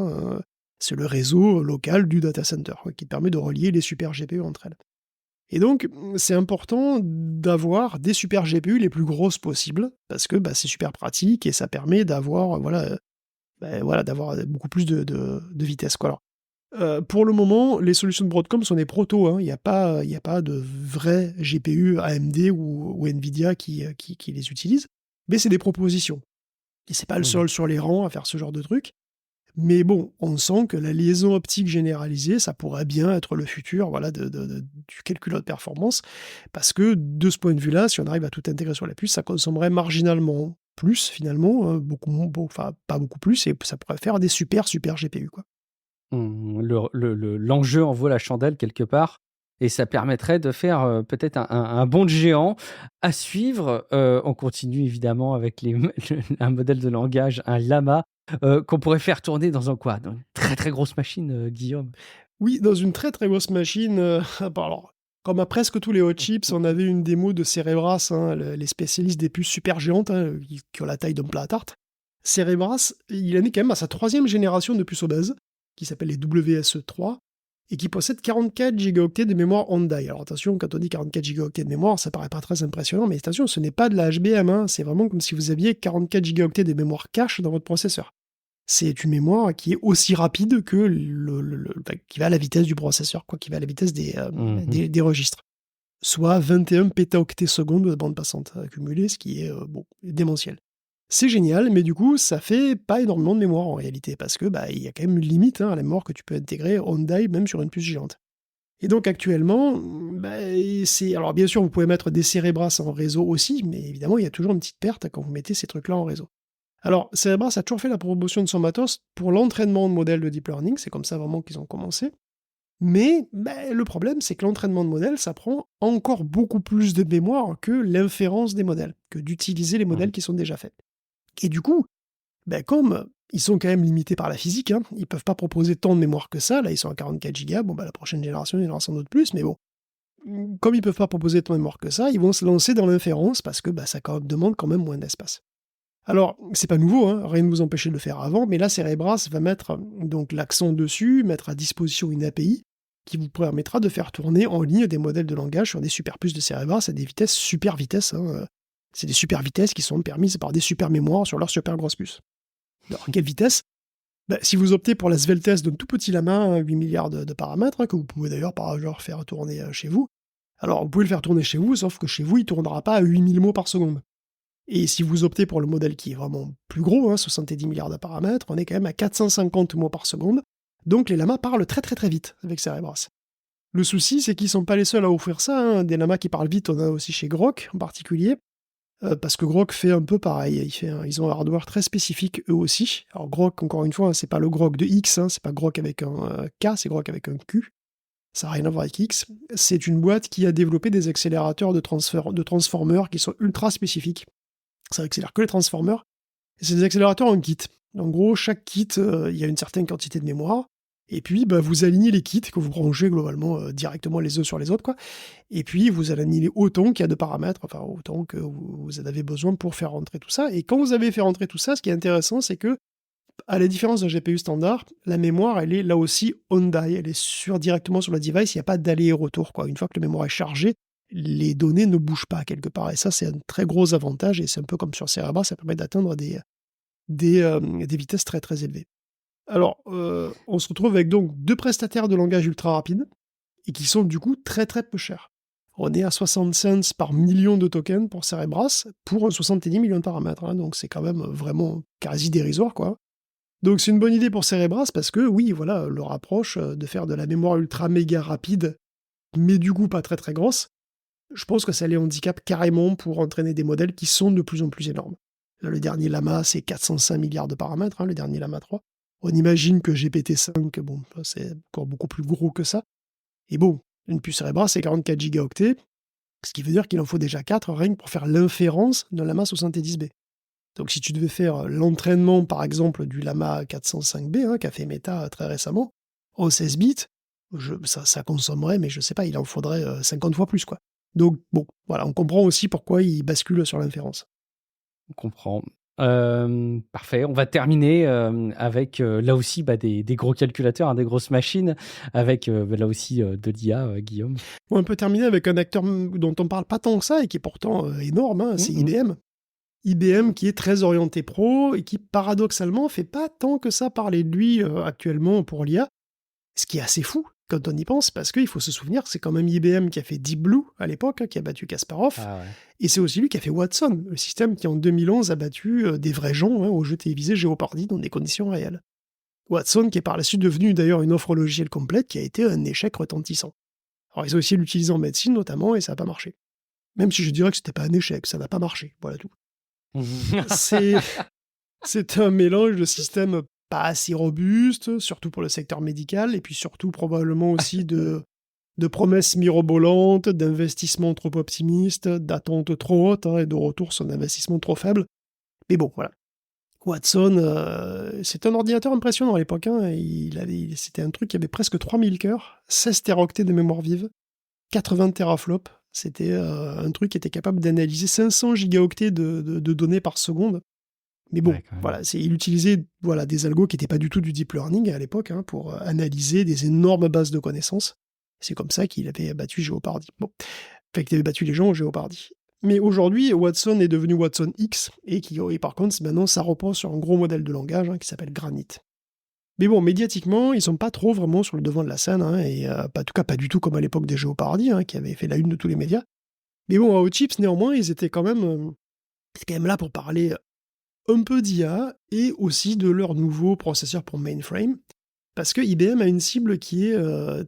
C'est le réseau local du data center qui permet de relier les super GPU entre elles. Et donc, c'est important d'avoir des super GPU les plus grosses possibles, parce que c'est super pratique et ça permet d'avoir d'avoir beaucoup plus de vitesse, quoi. Alors, pour le moment, les solutions de Broadcom sont des protos. Il n'y a pas de vrais GPU AMD ou Nvidia qui les utilisent, mais c'est des propositions. Et c'est pas le seul sur les rangs à faire ce genre de truc. Mais bon, on sent que la liaison optique généralisée, ça pourrait bien être le futur du calcul de performance, parce que de ce point de vue-là, si on arrive à tout intégrer sur la puce, ça consommerait marginalement plus, finalement, pas beaucoup plus, et ça pourrait faire des super GPU, quoi. L'enjeu en vaut la chandelle quelque part, et ça permettrait de faire peut-être un bond de géant à suivre. On continue évidemment avec un modèle de langage, un Llama, qu'on pourrait faire tourner dans dans une très très grosse machine, Guillaume. Oui, dans une très très grosse machine. Alors, comme à presque tous les Hot Chips, on avait une démo de Cerebras, les spécialistes des puces super géantes, qui ont la taille d'un plat à tarte. Cerebras, il en est quand même à sa 3e génération de puces obèses, qui s'appelle les WSE3, et qui possède 44 gigaoctets de mémoire on-die. Alors attention, quand on dit 44 gigaoctets de mémoire, ça paraît pas très impressionnant, mais attention, ce n'est pas de la HBM, c'est vraiment comme si vous aviez 44 gigaoctets de mémoire cache dans votre processeur. C'est une mémoire qui est aussi rapide que qui va à la vitesse du processeur, qui va à la vitesse des registres. Soit 21 pétaoctets secondes de bande passante accumulée, ce qui est démentiel. C'est génial, mais du coup, ça fait pas énormément de mémoire en réalité, parce que il y a quand même une limite à la mémoire que tu peux intégrer on-die, même sur une puce géante. Et donc actuellement, alors bien sûr, vous pouvez mettre des Cerebras en réseau aussi, mais évidemment, il y a toujours une petite perte quand vous mettez ces trucs-là en réseau. Alors, Cerebras a toujours fait la promotion de son matos pour l'entraînement de modèles de deep learning, c'est comme ça vraiment qu'ils ont commencé. Mais le problème, c'est que l'entraînement de modèles, ça prend encore beaucoup plus de mémoire que l'inférence des modèles, que d'utiliser les modèles qui sont déjà faits. Et du coup, comme Ils sont quand même limités par la physique, hein. Ils peuvent pas proposer tant de mémoire que ça. Là, ils sont à 44 Go. Bon, bah, la prochaine génération, il y en aura sans doute plus, mais bon. Comme ils peuvent pas proposer tant de mémoire que ça, ils vont se lancer dans l'inférence parce que ça demande quand même moins d'espace. Alors, c'est pas nouveau, hein, rien ne vous empêchait de le faire avant, mais là, Cerebras va mettre donc l'accent dessus, mettre à disposition une API qui vous permettra de faire tourner en ligne des modèles de langage sur des superpuces de Cerebras à des vitesses super vitesses. Hein. C'est des super vitesses qui sont permises par des super mémoires sur leur super grosse puce. Alors, quelle vitesse? Si vous optez pour la sveltesse d'un tout petit lama, 8 milliards de paramètres, hein, que vous pouvez d'ailleurs par hasard faire tourner chez vous, alors vous pouvez le faire tourner chez vous, sauf que chez vous, il ne tournera pas à 8000 mots par seconde. Et si vous optez pour le modèle qui est vraiment plus gros, hein, 70 milliards de paramètres, on est quand même à 450 mots par seconde, donc les lamas parlent très très très vite avec Cerebras. Le souci, c'est qu'ils ne sont pas les seuls à offrir ça, hein. Des lamas qui parlent vite, on a aussi chez Grok en particulier, parce que Grok fait un peu pareil, ils ont un hardware très spécifique eux aussi. Alors Grok, encore une fois, hein, c'est pas le Grok de X, hein, c'est pas Grok avec un K, c'est Grok avec un Q. Ça n'a rien à voir avec X. C'est une boîte qui a développé des accélérateurs de transformers qui sont ultra spécifiques. Ça accélère que les transformers. Et c'est des accélérateurs en kit. En gros, chaque kit, il y a une certaine quantité de mémoire. Et puis, vous alignez les kits que vous branchez globalement directement les uns sur les autres, quoi. Et puis, vous alignez autant qu'il y a de paramètres, enfin, autant que vous en avez besoin pour faire rentrer tout ça. Et quand vous avez fait rentrer tout ça, ce qui est intéressant, c'est que, à la différence d'un GPU standard, la mémoire, elle est là aussi on-die. Elle est directement sur le device, il n'y a pas d'aller et retour, quoi. Une fois que la mémoire est chargée, les données ne bougent pas quelque part. Et ça, c'est un très gros avantage. Et c'est un peu comme sur Cerebras, ça permet d'atteindre des vitesses très très élevées. Alors, on se retrouve avec donc 2 prestataires de langage ultra rapides, et qui sont du coup très très peu chers. On est à 60 cents par million de tokens pour Cerebras, pour 70 millions de paramètres, hein, donc c'est quand même vraiment quasi dérisoire, quoi. Donc c'est une bonne idée pour Cerebras, parce que oui, voilà, leur approche de faire de la mémoire ultra méga rapide, mais du coup pas très très grosse, je pense que ça les handicape carrément pour entraîner des modèles qui sont de plus en plus énormes. Là, le dernier Lama, c'est 405 milliards de paramètres, hein, le dernier Lama 3. On imagine que GPT-5, bon, c'est encore beaucoup plus gros que ça. Et bon, une puce Cerebras, c'est 44 gigaoctets, ce qui veut dire qu'il en faut déjà 4 rien que pour faire l'inférence d'un Lama 70B. Donc si tu devais faire l'entraînement, par exemple, du Lama 405B, hein, qu'a fait Meta très récemment, en 16 bits, ça consommerait, mais je sais pas, il en faudrait 50 fois plus, quoi. Donc bon, voilà, on comprend aussi pourquoi il bascule sur l'inférence. On comprend. Parfait. On va terminer avec là aussi des gros calculateurs, hein, des grosses machines, avec là aussi de l'IA, Guillaume. On peut terminer avec un acteur dont on parle pas tant que ça et qui est pourtant énorme, hein, c'est IBM. IBM qui est très orienté pro et qui paradoxalement fait pas tant que ça parler de lui actuellement pour l'IA, ce qui est assez fou quand on y pense, parce qu'il faut se souvenir que c'est quand même IBM qui a fait Deep Blue à l'époque, hein, qui a battu Kasparov, et c'est aussi lui qui a fait Watson, le système qui en 2011 a battu des vrais gens, hein, au jeu télévisé Jeopardy dans des conditions réelles. Watson qui est par la suite devenu d'ailleurs une offre logicielle complète qui a été un échec retentissant. Alors ils ont essayé de l'utiliser en médecine notamment et ça n'a pas marché. Même si je dirais que c'était pas un échec, ça n'a pas marché, voilà tout. C'est un mélange de systèmes pas assez robustes, surtout pour le secteur médical, et puis surtout probablement aussi de promesses mirobolantes, d'investissements trop optimistes, d'attentes trop hautes, hein, et de retours sur un investissement trop faible. Mais bon, voilà. Watson, c'est un ordinateur impressionnant à l'époque. Hein, c'était un truc qui avait presque 3000 cœurs, 16 téraoctets de mémoire vive, 80 teraflops. C'était un truc qui était capable d'analyser 500 gigaoctets de données par seconde. Mais bon, voilà, il utilisait des algos qui n'étaient pas du tout du deep learning à l'époque, hein, pour analyser des énormes bases de connaissances. C'est comme ça qu'il avait battu Jeopardy. Bon, enfin, qu'il avait battu les gens au Jeopardy. Mais aujourd'hui, Watson est devenu Watson X, et par contre, maintenant, ça repose sur un gros modèle de langage, hein, qui s'appelle Granite. Mais bon, médiatiquement, ils sont pas trop vraiment sur le devant de la scène, hein, et en tout cas pas du tout comme à l'époque des Jeopardy, hein, qui avaient fait la une de tous les médias. Mais bon, à OutChips, néanmoins, ils étaient quand même là pour parler un peu d'IA et aussi de leur nouveau processeur pour mainframe, parce que IBM a une cible qui est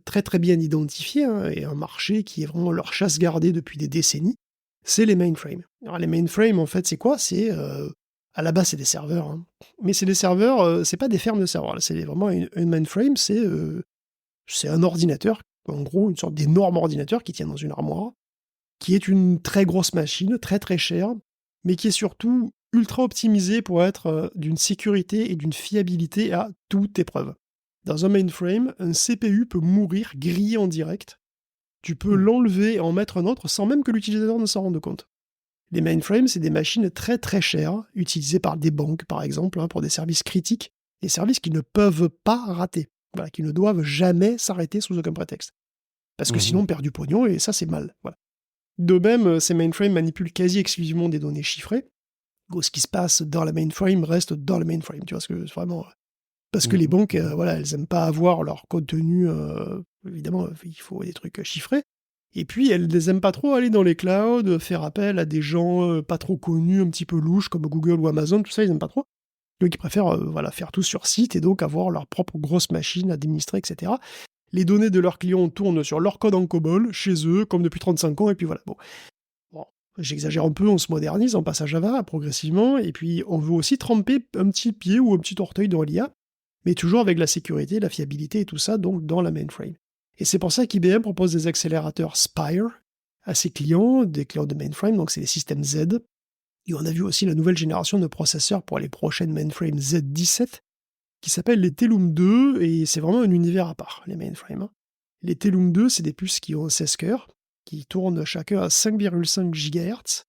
très très bien identifiée, hein, et un marché qui est vraiment leur chasse gardée depuis des décennies, c'est les mainframes. Alors les mainframes, en fait, c'est quoi? C'est à la base, c'est des serveurs, hein. Mais c'est des serveurs, c'est pas des fermes de serveurs, c'est vraiment une mainframe, c'est un ordinateur, en gros une sorte d'énorme ordinateur qui tient dans une armoire, qui est une très grosse machine, très très chère, mais qui est surtout ultra optimisé pour être d'une sécurité et d'une fiabilité à toute épreuve. Dans un mainframe, un CPU peut mourir grillé en direct. Tu peux l'enlever et en mettre un autre sans même que l'utilisateur ne s'en rende compte. Les mainframes, c'est des machines très très chères, utilisées par des banques par exemple, pour des services critiques, des services qui ne peuvent pas rater, voilà, qui ne doivent jamais s'arrêter sous aucun prétexte. Parce que sinon on perd du pognon et ça c'est mal. Voilà. De même, ces mainframes manipulent quasi exclusivement des données chiffrées. Ce qui se passe dans la mainframe reste dans le mainframe, tu vois, parce que c'est vraiment... Parce que les banques, voilà, elles n'aiment pas avoir leur contenu, évidemment, il faut des trucs chiffrés. Et puis, elles ne aiment pas trop aller dans les clouds, faire appel à des gens pas trop connus, un petit peu louches, comme Google ou Amazon, tout ça, ils n'aiment pas trop. Donc, ils préfèrent voilà, faire tout sur site et donc avoir leur propre grosse machine administrée, etc. Les données de leurs clients tournent sur leur code en COBOL, chez eux, comme depuis 35 ans, et puis voilà. Bon, j'exagère un peu, on se modernise, on passe à Java progressivement, et puis on veut aussi tremper un petit pied ou un petit orteil dans l'IA, mais toujours avec la sécurité, la fiabilité et tout ça, donc dans la mainframe. Et c'est pour ça qu'IBM propose des accélérateurs Spire à ses clients, des clients de mainframe, donc c'est les systèmes Z. Et on a vu aussi la nouvelle génération de processeurs pour les prochaines mainframes Z17, qui s'appellent les Telum 2, et c'est vraiment un univers à part, les mainframes. Les Telum 2, c'est des puces qui ont 16 cœurs, qui tournent chacun à 5,5 GHz,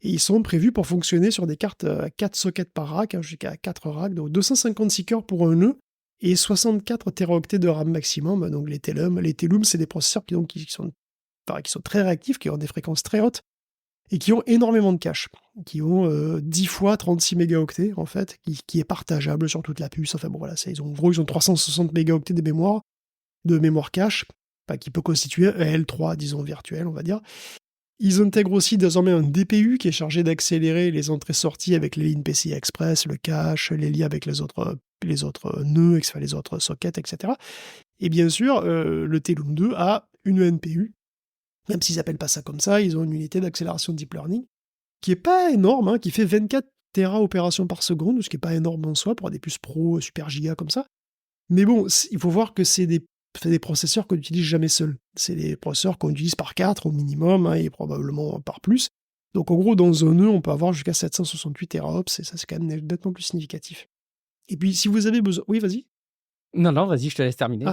et ils sont prévus pour fonctionner sur des cartes à 4 sockets par rack, jusqu'à 4 racks, donc 256 cœurs pour un nœud, et 64 téraoctets de RAM maximum. Donc les Telum, c'est des processeurs qui sont très réactifs, qui ont des fréquences très hautes, et qui ont énormément de cache, qui ont 10 fois 36 mégaoctets, en fait, qui est partageable sur toute la puce. Enfin bon, voilà, ils ont 360 mégaoctets de mémoire cache, qui peut constituer un L3, disons, virtuel, on va dire. Ils intègrent aussi désormais un DPU qui est chargé d'accélérer les entrées-sorties avec les lignes PCI Express, le cache, les liens avec les autres nœuds, les autres sockets, etc. Et bien sûr, le Telum 2 a une NPU, même s'ils n'appellent pas ça comme ça, ils ont une unité d'accélération de deep learning qui est pas énorme, qui fait 24 Tera opérations par seconde, ce qui est pas énorme en soi pour des puces pro super giga comme ça. Mais bon, il faut voir que c'est des processeurs qu'on n'utilise jamais seuls. C'est des processeurs qu'on utilise par 4 au minimum, et probablement par plus. Donc en gros, dans un nœud, on peut avoir jusqu'à 768 teraops, et ça c'est quand même nettement plus significatif. Et puis si vous avez besoin... Oui, vas-y. Non, vas-y, je te laisse terminer.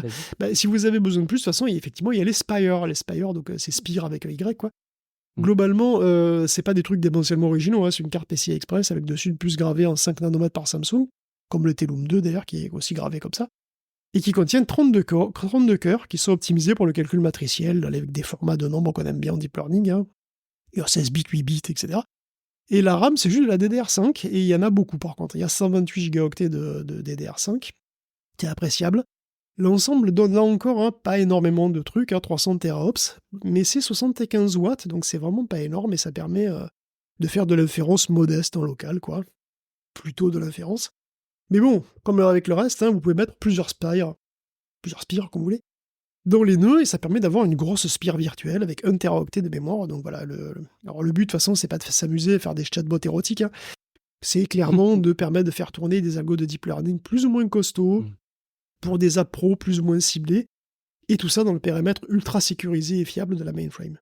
Si vous avez besoin de plus, de toute façon, effectivement, il y a les Spire. Les Spire, donc c'est Spire avec un Y, quoi. Globalement, c'est pas des trucs démentiellement originaux, c'est une carte PCI Express avec dessus une puce gravée en 5 nanomètres par Samsung, comme le Telum 2 d'ailleurs, qui est aussi gravé comme ça, et qui contiennent 32 cœurs qui sont optimisés pour le calcul matriciel, avec des formats de nombres qu'on aime bien en deep learning, il y a 16 bits, 8 bits, etc. Et la RAM, c'est juste de la DDR5, et il y en a beaucoup par contre. Il y a 128 gigaoctets de DDR5, c'est appréciable. L'ensemble donne là encore pas énormément de trucs, 300 teraops, mais c'est 75 watts, donc c'est vraiment pas énorme, et ça permet de faire de l'inférence modeste en local, quoi. Plutôt de l'inférence. Mais bon, comme avec le reste, vous pouvez mettre plusieurs spires, comme vous voulez, dans les nœuds, et ça permet d'avoir une grosse spire virtuelle avec 1 teraoctet de mémoire. Donc voilà, alors le but, de toute façon, c'est pas de s'amuser à faire des chatbots érotiques, c'est clairement de permettre de faire tourner des algos de deep learning plus ou moins costauds, pour des apps pro plus ou moins ciblés, et tout ça dans le périmètre ultra sécurisé et fiable de la mainframe.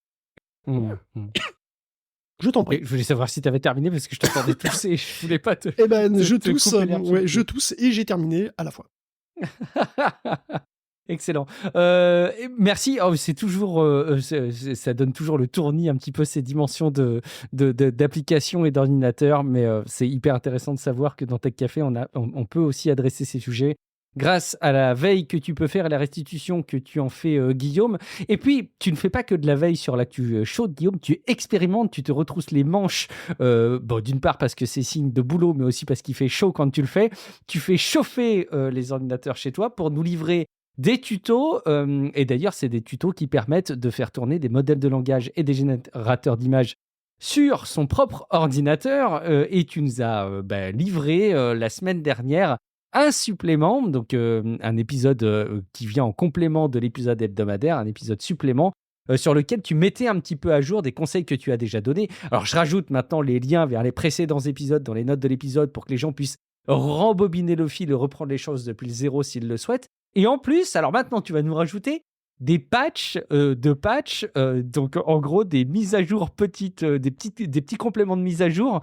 Je t'en prie. Je voulais savoir si tu avais terminé parce que je t'entendais tousser et je voulais pas te. Je tousse et j'ai terminé à la fois. Excellent. Merci. C'est toujours, ça donne toujours le tournis un petit peu ces dimensions d'applications et d'ordinateurs, mais c'est hyper intéressant de savoir que dans Tech Café, on peut aussi adresser ces sujets grâce à la veille que tu peux faire et la restitution que tu en fais, Guillaume. Et puis, tu ne fais pas que de la veille sur l'actu chaude, Guillaume, tu expérimentes, tu te retrousses les manches, d'une part parce que c'est signe de boulot, mais aussi parce qu'il fait chaud quand tu le fais. Tu fais chauffer les ordinateurs chez toi pour nous livrer des tutos, et d'ailleurs, c'est des tutos qui permettent de faire tourner des modèles de langage et des générateurs d'images sur son propre ordinateur, et tu nous as livré la semaine dernière un supplément, donc un épisode qui vient en complément de l'épisode hebdomadaire, un épisode supplément sur lequel tu mettais un petit peu à jour des conseils que tu as déjà donnés. Alors, je rajoute maintenant les liens vers les précédents épisodes dans les notes de l'épisode pour que les gens puissent rembobiner le fil et reprendre les choses depuis le zéro s'ils le souhaitent. Et en plus, alors maintenant, tu vas nous rajouter des patchs, donc en gros des mises à jour petites, des petits compléments de mise à jour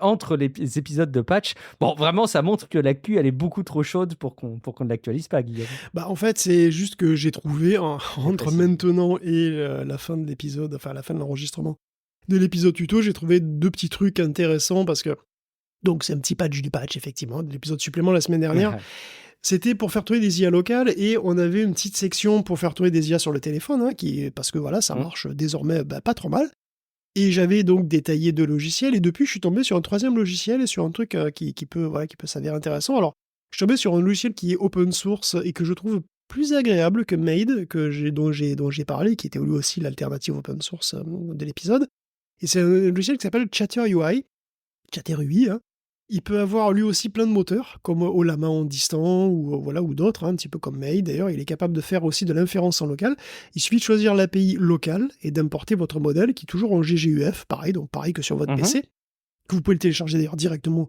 entre les épisodes de patch. Bon, vraiment, ça montre que l'actu, elle est beaucoup trop chaude pour qu'on ne l'actualise pas, Guillaume. Bah, en fait, c'est juste que j'ai trouvé, entre précis. maintenant et la fin de l'épisode, enfin la fin de l'enregistrement de l'épisode tuto, j'ai trouvé 2 petits trucs intéressants parce que donc c'est un petit patch du patch, effectivement, de l'épisode supplément la semaine dernière. C'était pour faire tourner des IA locales et on avait une petite section pour faire tourner des IA sur le téléphone, hein, parce que voilà, ça marche désormais pas trop mal. Et j'avais donc détaillé 2 logiciels et depuis je suis tombé sur un 3e logiciel et sur un truc qui peut s'avérer intéressant. Alors, je suis tombé sur un logiciel qui est open source et que je trouve plus agréable que Made, dont j'ai parlé, qui était lui aussi l'alternative open source de l'épisode. Et c'est un logiciel qui s'appelle Chatter UI, Chatter UI, hein. Il peut avoir lui aussi plein de moteurs, comme Olama en distant, ou d'autres, hein, un petit peu comme Made. D'ailleurs, il est capable de faire aussi de l'inférence en local. Il suffit de choisir l'API locale et d'importer votre modèle, qui est toujours en GGUF, pareil, donc pareil que sur votre PC. Que vous pouvez le télécharger d'ailleurs directement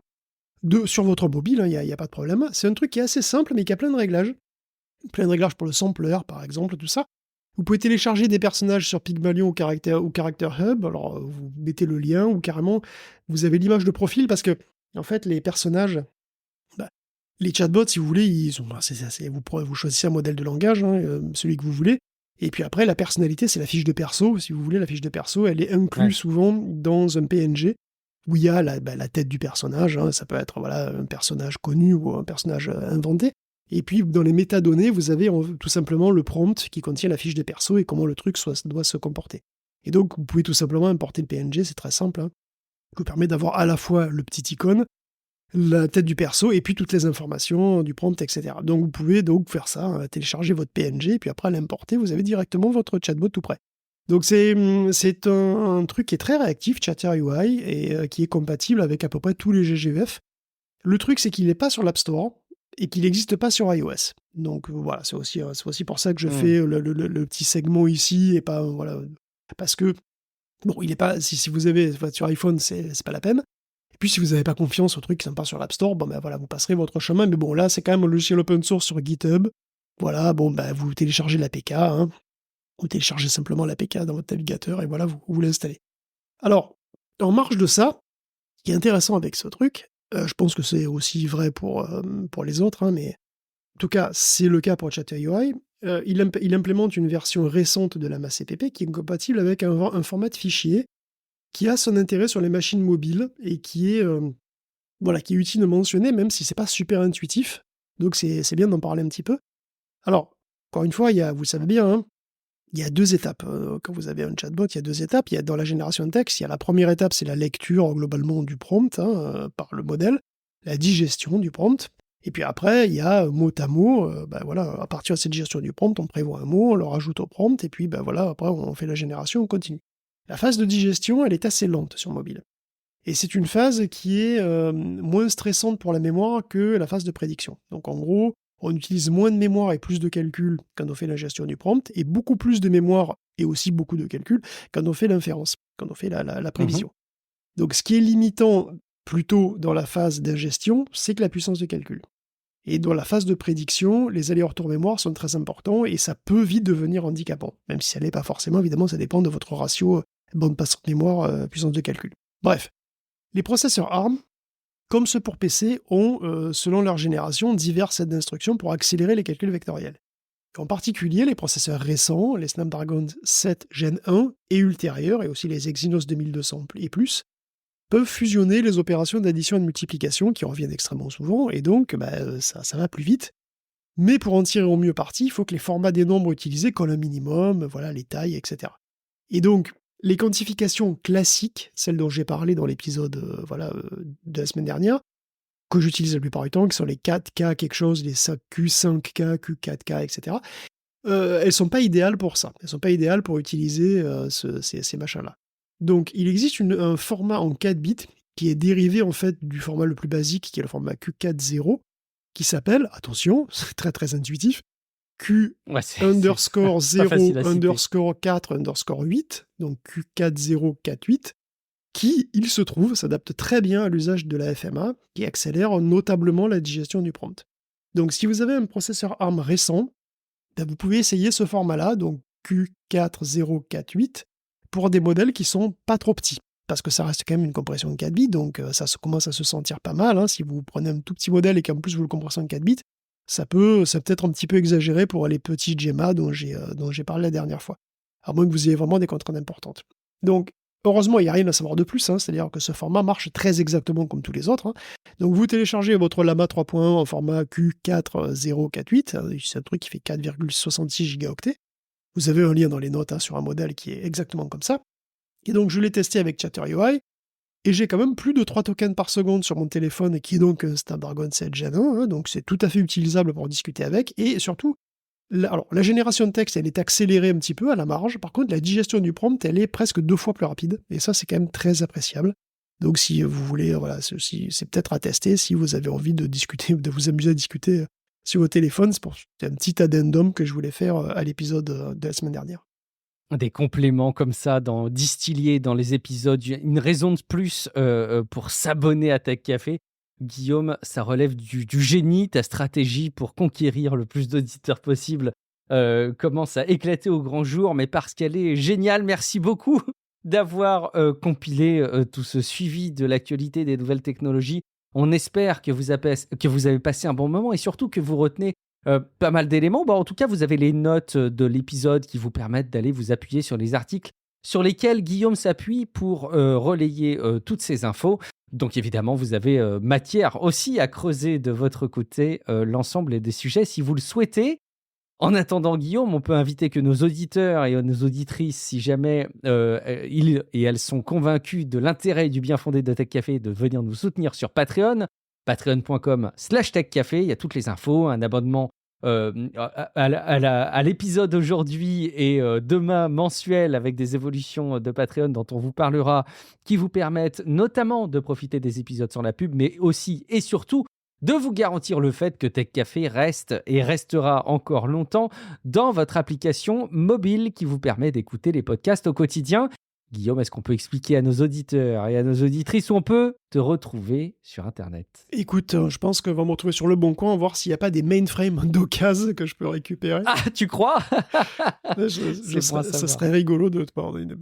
sur votre mobile, il n'y a pas de problème. C'est un truc qui est assez simple, mais qui a plein de réglages. Plein de réglages pour le sampler, par exemple, tout ça. Vous pouvez télécharger des personnages sur Pygmalion ou Character Hub. Alors, vous mettez le lien ou carrément, vous avez l'image de profil parce que, en fait, les personnages, les chatbots, si vous voulez, vous choisissez un modèle de langage, hein, celui que vous voulez. Et puis après, la personnalité, c'est la fiche de perso. Si vous voulez, la fiche de perso, elle est inclue souvent dans un PNG où il y a la tête du personnage. Hein. Ça peut être un personnage connu ou un personnage inventé. Et puis, dans les métadonnées, vous avez tout simplement le prompt qui contient la fiche de perso et comment le truc doit se comporter. Et donc, vous pouvez tout simplement importer le PNG, c'est très simple, hein, qui vous permet d'avoir à la fois le petit icône, la tête du perso, et puis toutes les informations du prompt, etc. Donc, vous pouvez donc faire ça, hein, télécharger votre PNG, et puis après l'importer, vous avez directement votre chatbot tout prêt. Donc, c'est un truc qui est très réactif, Chatter UI, et qui est compatible avec à peu près tous les GGUF. Le truc, c'est qu'il n'est pas sur l'App Store, et qu'il n'existe pas sur iOS. Donc voilà, c'est aussi pour ça que je fais le petit segment ici, et pas, parce que, bon, il est pas, si vous avez sur iPhone, c'est pas la peine. Et puis si vous n'avez pas confiance au truc qui sont pas sur l'App Store, vous passerez votre chemin, mais bon, là, c'est quand même un logiciel open source sur GitHub. Voilà, vous téléchargez l'APK, hein, vous téléchargez simplement l'APK dans votre navigateur, et voilà, vous l'installez. Alors, en marge de ça, ce qui est intéressant avec ce truc, je pense que c'est aussi vrai pour les autres, hein, mais en tout cas, c'est le cas pour Chatter UI. Il implémente une version récente de la MassCpp qui est compatible avec un format de fichier qui a son intérêt sur les machines mobiles et qui est utile de mentionner, même si c'est pas super intuitif. Donc c'est bien d'en parler un petit peu. Alors, encore une fois, vous savez bien, hein, il y a 2 étapes. Quand vous avez un chatbot, il y a 2 étapes. Il y a dans la génération de texte, il y a la première étape, c'est la lecture globalement du prompt par le modèle, la digestion du prompt. Et puis après, il y a mot à mot, à partir de cette digestion du prompt, on prévoit un mot, on le rajoute au prompt, et puis après on fait la génération, on continue. La phase de digestion, elle est assez lente sur mobile. Et c'est une phase qui est moins stressante pour la mémoire que la phase de prédiction. Donc en gros, on utilise moins de mémoire et plus de calcul quand on fait la gestion du prompt, et beaucoup plus de mémoire et aussi beaucoup de calcul quand on fait l'inférence, quand on fait la prévision. Donc ce qui est limitant plutôt dans la phase d'ingestion, c'est que la puissance de calcul. Et dans la phase de prédiction, les allers-retours mémoire sont très importants et ça peut vite devenir handicapant. Même si ça l'est pas forcément, évidemment, ça dépend de votre ratio bande passante mémoire, puissance de calcul. Bref, les processeurs ARM, comme ceux pour PC, ont, selon leur génération, divers sets d'instructions pour accélérer les calculs vectoriels. En particulier, les processeurs récents, les Snapdragon 7 Gen 1 et ultérieurs, et aussi les Exynos 2200 et plus, peuvent fusionner les opérations d'addition et de multiplication qui reviennent extrêmement souvent, et donc ça va plus vite. Mais pour en tirer au mieux parti, il faut que les formats des nombres utilisés collent un minimum, les tailles, etc. Et donc, les quantifications classiques, celles dont j'ai parlé dans l'épisode de la semaine dernière, que j'utilise la plupart du temps, qui sont les 4K quelque chose, les Q5K, Q4K, etc., elles sont pas idéales pour ça. Elles sont pas idéales pour utiliser ces machins-là. Donc, il existe un format en 4 bits qui est dérivé en fait du format le plus basique, qui est le format Q40, qui s'appelle, attention, c'est très très intuitif, Q underscore 0 underscore 4 underscore 8, donc Q4048, qui, il se trouve, s'adapte très bien à l'usage de la FMA, qui accélère notablement la digestion du prompt. Donc, si vous avez un processeur ARM récent, vous pouvez essayer ce format-là, donc Q4048, pour des modèles qui sont pas trop petits. Parce que ça reste quand même une compression de 4 bits, donc ça commence à se sentir pas mal. Hein. Si vous prenez un tout petit modèle et qu'en plus vous le compressez en 4 bits, ça peut être un petit peu exagéré pour les petits Gemma dont j'ai parlé la dernière fois. À moins que vous ayez vraiment des contraintes importantes. Donc, heureusement, il n'y a rien à savoir de plus, hein, c'est-à-dire que ce format marche très exactement comme tous les autres. Hein. Donc, vous téléchargez votre Llama 3.1 en format Q4048, hein, c'est un truc qui fait 4,66 gigaoctets. Vous avez un lien dans les notes, hein, sur un modèle qui est exactement comme ça. Et donc, je l'ai testé avec ChatterUI, et j'ai quand même plus de 3 tokens par seconde sur mon téléphone, qui est donc un Snapdragon 7 Gen 1, hein, donc c'est tout à fait utilisable pour discuter avec, et surtout, la génération de texte, elle est accélérée un petit peu à la marge. Par contre, la digestion du prompt, elle est presque 2 fois plus rapide. Et ça, c'est quand même très appréciable. Donc, si vous voulez, voilà, c'est peut-être à tester si vous avez envie de discuter, de vous amuser à discuter sur vos téléphones. C'est un petit addendum que je voulais faire à l'épisode de la semaine dernière. Des compléments comme ça, distillés dans les épisodes, une raison de plus pour s'abonner à Tech Café. Guillaume, ça relève du génie, ta stratégie pour conquérir le plus d'auditeurs possible commence à éclater au grand jour, mais parce qu'elle est géniale. Merci beaucoup d'avoir compilé tout ce suivi de l'actualité des nouvelles technologies. On espère que vous avez passé un bon moment et surtout que vous retenez pas mal d'éléments. Bon, en tout cas, vous avez les notes de l'épisode qui vous permettent d'aller vous appuyer sur les articles sur lesquels Guillaume s'appuie pour relayer toutes ces infos. Donc évidemment, vous avez matière aussi à creuser de votre côté l'ensemble des sujets si vous le souhaitez. En attendant, Guillaume, on peut inviter que nos auditeurs et nos auditrices, si jamais ils et elles sont convaincus de l'intérêt et du bien fondé de Tech Café, de venir nous soutenir sur Patreon, patreon.com/techcafé. Il y a toutes les infos, un abonnement à l'épisode aujourd'hui et demain mensuel avec des évolutions de Patreon dont on vous parlera, qui vous permettent notamment de profiter des épisodes sans la pub, mais aussi et surtout de vous garantir le fait que Tech Café reste et restera encore longtemps dans votre application mobile qui vous permet d'écouter les podcasts au quotidien. Guillaume, est-ce qu'on peut expliquer à nos auditeurs et à nos auditrices où on peut te retrouver sur Internet ? Écoute, je pense qu'on va me retrouver sur le bon coin, voir s'il n'y a pas des mainframes d'occasion que je peux récupérer. Ah, tu crois ? Ça serait rigolo de te prendre une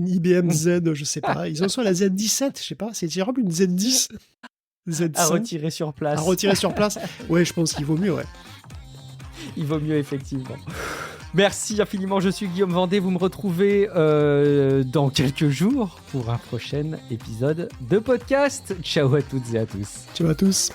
IBM Z, je sais pas. Ils en sont à la Z17, je sais pas. C'est tirable une Z10 Z5. À retirer sur place. À retirer sur place. Ouais, je pense qu'il vaut mieux, ouais. Il vaut mieux, effectivement. Merci infiniment, je suis Guillaume Vendée. Vous me retrouvez dans quelques jours pour un prochain épisode de podcast. Ciao à toutes et à tous. Ciao à tous.